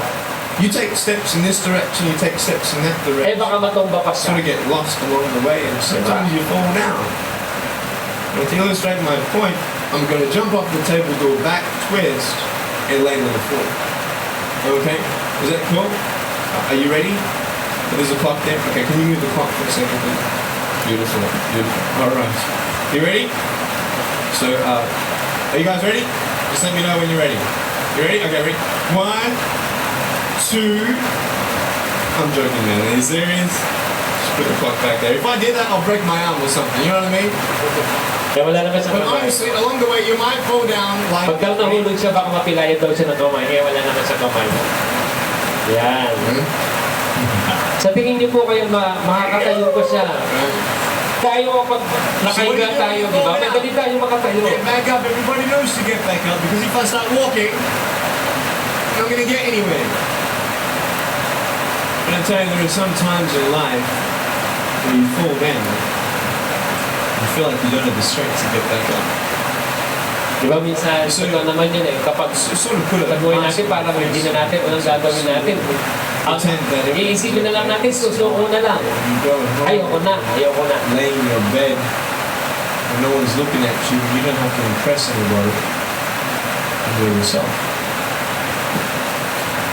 C: You take steps in this direction, you take steps in that
A: Eh
C: direction.
A: baka matumba pa
C: Sort of
A: siya.
C: get lost along the way, and sometimes you fall down. And to illustrate my point, I'm going to jump off the table, go back, twist, and land on the floor. Okay? Is that cool? Are you ready? There's a clock there. Okay, can you move the clock for a second, please? Beautiful, beautiful. All right. You ready? So, are you guys ready? Just let me know when you're ready. You ready? Okay, ready? 1, 2. I'm joking, man. Are you serious? Just put the clock back there. If I did that, I'll break my arm or something. You know what I mean?
A: Kaya wala naman sa
C: But
A: kamay.
C: honestly, along the way, you might fall down like.
A: Pag daw nahulog siya, baka mapilayan daw siya ng kamay. Kaya wala naman sa kamay. Yan. Sa tingin niyo po kayo makakatayo ko siya. Tayo pag nakahiga tayo, di ba? Madali tayo makatayo.
C: Get back up. Everybody knows to get back up because if I start walking, I'm not going to get anywhere. But I tell you, there are some times in life where you fall down. You feel like you don't have the strength to get back up.
A: Di ba minsan, ito naman yun eh. Kapag
C: You sort of put it
A: pagbuhay natin, parang hindi na natin unang gagawin natin.
C: Pretend that
A: Iisipin na lang natin, susuko na lang.
C: you go home,
A: Ayoko na, ayoko na.
C: lay in your bed, and no one's looking at you. You don't have to impress anybody. You're yourself.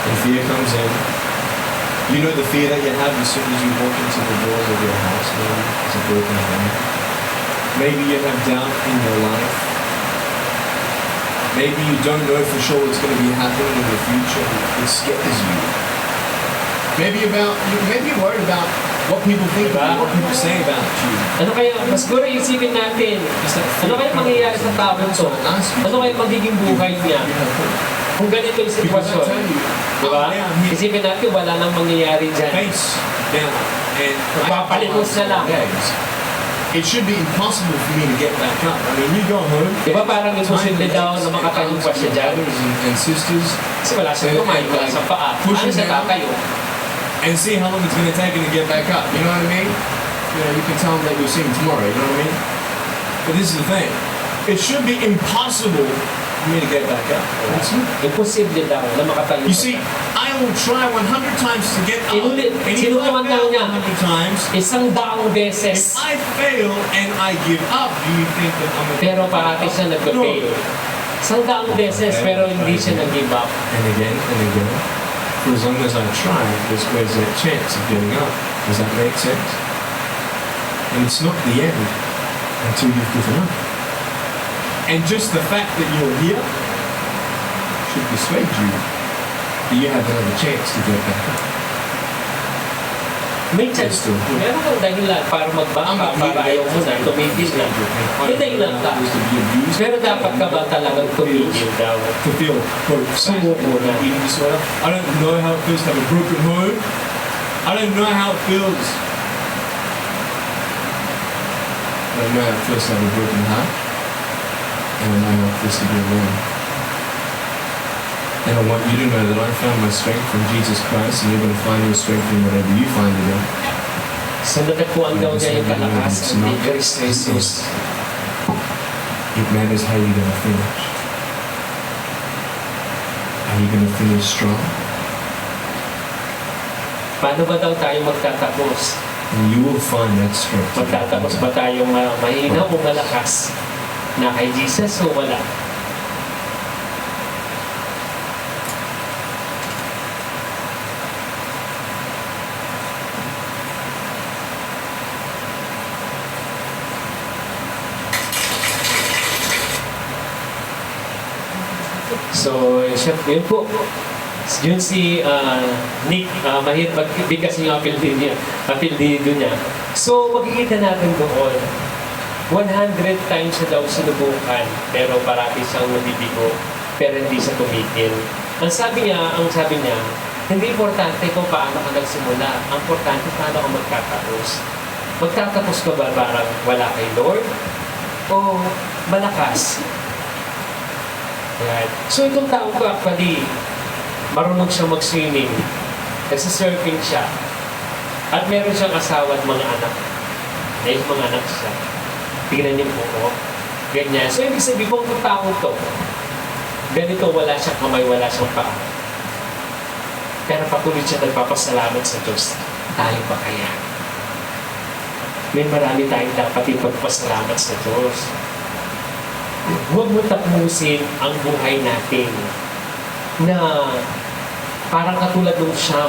C: And fear comes in. You know the fear that you have as soon as you walk into the doors of your house. Maybe it's a broken home. Maybe you have doubt in your life. Maybe you don't know for sure what's going to be happening in the future. It scares you. Maybe you're worried about what people think of you, what people say about you.
A: Ano kaya, mas siguro isipin natin, ano kaya mangyayari sa tao to? Ano kaya magiging buhay niya? Kung ganito yung sitwasyon. Diba? Isipin natin, wala nang mangyayari dyan.
C: Face down and
A: Magpapalimos na lang.
C: It should be impossible for me to get back up. I mean, you go home.
A: Diba parang imposible daw na makatayo pa siya dyan?
C: Brothers and sisters,
A: Kasi wala siyang kamay, wala siyang paa. Ano siya tatayo?
C: and see how long it's going to take him to get back up. You know what I mean? You know, you can tell him that you'll see him tomorrow. You know what I mean? But this is the thing. It should be impossible for me to get back up. It's not.
A: Imposible daw na makatayo.
C: You see, I will try 100 times to get up.
A: Inulit.
C: And if I
A: Sinubukan daw
C: fail
A: niya.
C: 100 times,
A: 100 beses.
C: if I fail and I give up, do you think that I'm a...
A: Pero parati siya nag-fail. 100 beses pero hindi siya nag-give up.
C: And again and again. For as long as I try, there's always a chance of getting up. Does that make sense? And it's not the end until you've given up. And just the fact that you're here should persuade you that you have another chance to get back up.
A: May chance to. Meron kang dahilan para magbaka, para ayaw mo na, tumigil na. May dahilan ka. Pero dapat ka ba talagang tumigil daw?
C: To feel quote,
A: Sumuko na.
C: eating disorder. I don't know how it feels to have a broken home. I don't know how it feels. I don't know how it feels to have a broken heart. And I know how it feels to be alone. And I want you to know that I found my strength from Jesus Christ, and you're going to find your strength in whatever you find it in.
A: So natagpuan daw niya yung kalakasan ni Kristo Jesus.
C: It matters how you're gonna finish. Are you gonna finish strong?
A: Paano ba daw tayo magtatapos?
C: And you will find that strength.
A: Magtatapos ba tayong mahina o malakas? Na kay Jesus o wala? So, yun po. Yun si Nick, mahirap magbigas yung apelyido niya. So, makikita natin doon, 100 times siya daw sinubukan, pero parati siyang nabibigo, pero hindi siya tumitin. Ang sabi niya, hindi importante kung paano ka nagsimula, ang importante paano ka magtatapos. Magtatapos ka ba parang wala kay Lord? O malakas? Right. So itong tao ko actually, marunong siya mag-swimming. Nagsisurfing siya. At meron siyang asawa at mga anak. May mga anak siya. Tingnan niyo po, oh. Ganyan. So ibig sabihin kung itong tao to, ganito wala siyang kamay, wala siyang paa. Pero patuloy siya nagpapasalamat sa Diyos. Tayo pa kaya? May marami tayong dapat ipagpasalamat sa Diyos. Huwag mo tapusin ang buhay natin na parang katulad ng Siyam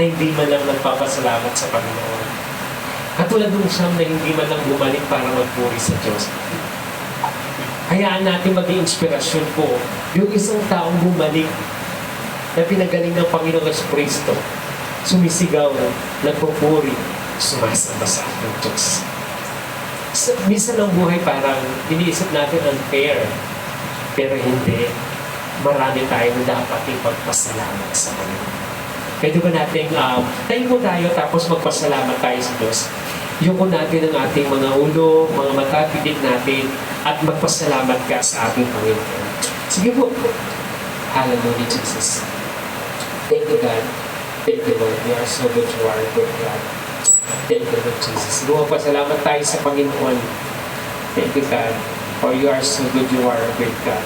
A: na hindi man lang nagpapasalamat sa Panginoon. Katulad ng Siyam na hindi man lang bumalik para magpuri sa Diyos. Hayaan natin maging inspirasyon po yung isang taong bumalik na pinagaling ng Panginoon Kristo, sumisigaw, nagpupuri, sumasamba sa ating Diyos. Minsan ang buhay parang iniisip natin unfair, pero hindi. Marami tayong dapat ipagpasalamat sa Panginoon. Pwede ba natin, tayo mo tayo tapos magpasalamat tayo sa Diyos. Yuko natin ang ating mga ulo, mga mata, pitik natin, at magpasalamat ka sa ating Panginoon. Sige po. Hallelujah, Jesus. Thank you, God. Thank you, Lord. You are so good. You are a good God. Thank you, Lord Jesus. Pasalamat tayo sa Panginoon. Thank you, God. For you are so good, you are a great God.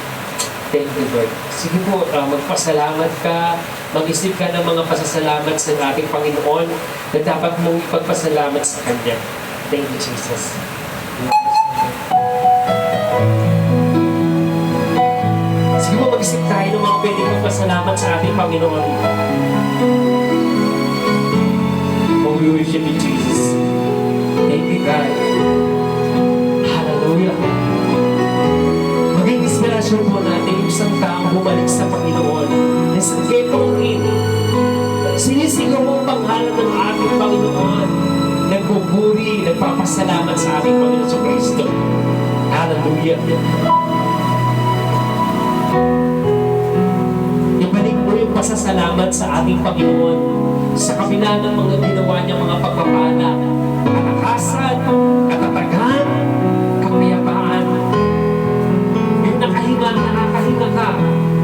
A: Thank you, Lord. Sige po, magpasalamat ka, mag-isip ka ng mga pasasalamat sa ating Panginoon na dapat mong ipagpasalamat sa Kanya. Thank you, Jesus. Sige po, mag-isip tayo ng mga pwedeng magpasalamat sa ating Panginoon. We worship you, Jesus. Thank you, God. Hallelujah. Maging inspirasyon po natin yung isang taong bumalik sa Panginoon. Na sa getong rin, sinisigaw mo ang pangalan ng ating Panginoon. Nagpupuri, nagpapasalamat sa ating Panginoon sa Kristo. Hallelujah. Ibalik mo yung pasasalamat sa ating Panginoon sa kabila ng mga ginawa niyang mga pagpapala, kalakasan, katatagan, kapayapaan. Yung nakakahinga ka,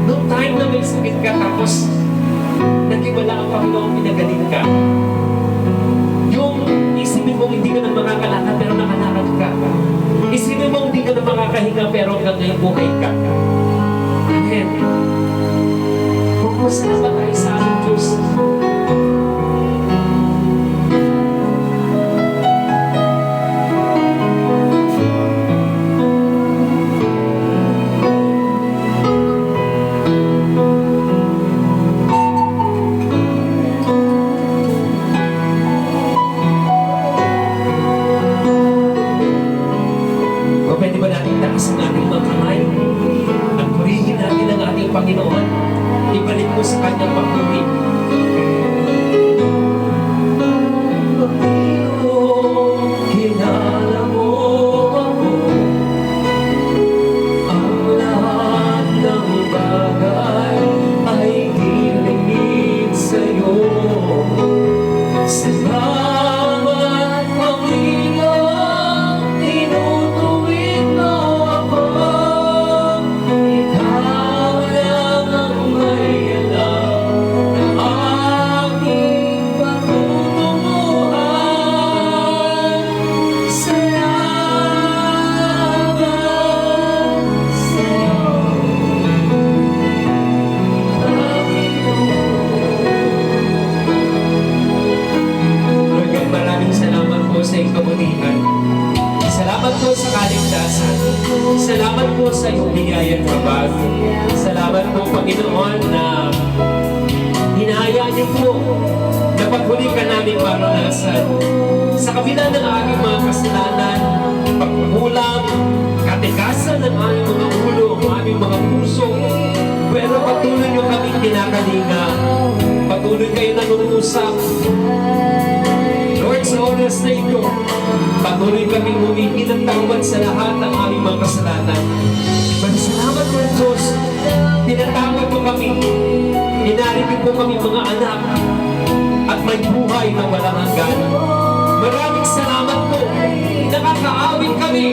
A: noong time na may sakit ka, tapos nagibala ang Panginoon, pinagaling ka. Yung isipin mo hindi ka na makakalakad, pero nakalakad ka. Isipin mo hindi ka na makakahinga, pero hanggang ngayon buhay ka. Amen. Pagpasalamat tayo sa ating Diyos. Panginoon, ibalik mo sa kanyang pagpuri. Panginoon, kilala mo ako. Ang lahat ng bagay ay dilingid sa'yo. Salamat, Panginoon, tinutuwid mo ako. po sa iyong biyaya at habag. Salamat po, Panginoon, na hinahayaan niyo po na paghuli ka namin maranasan. Sa kabila ng aming mga kasalanan, pagkukulang, katikasan ng aming mga ulo, ang aming mga puso, pero patuloy niyo kaming kinakalinga. Patuloy kayo nangungusap. Lord, sa oras na ito, patuloy kaming humingi ng tawad sa lahat ng aming mga kasalanan. Salamat po, Diyos. Tinatawag mo kami. Inaribig po kami mga anak at may buhay na walang hanggan. Maraming salamat po. Nakakaawit kami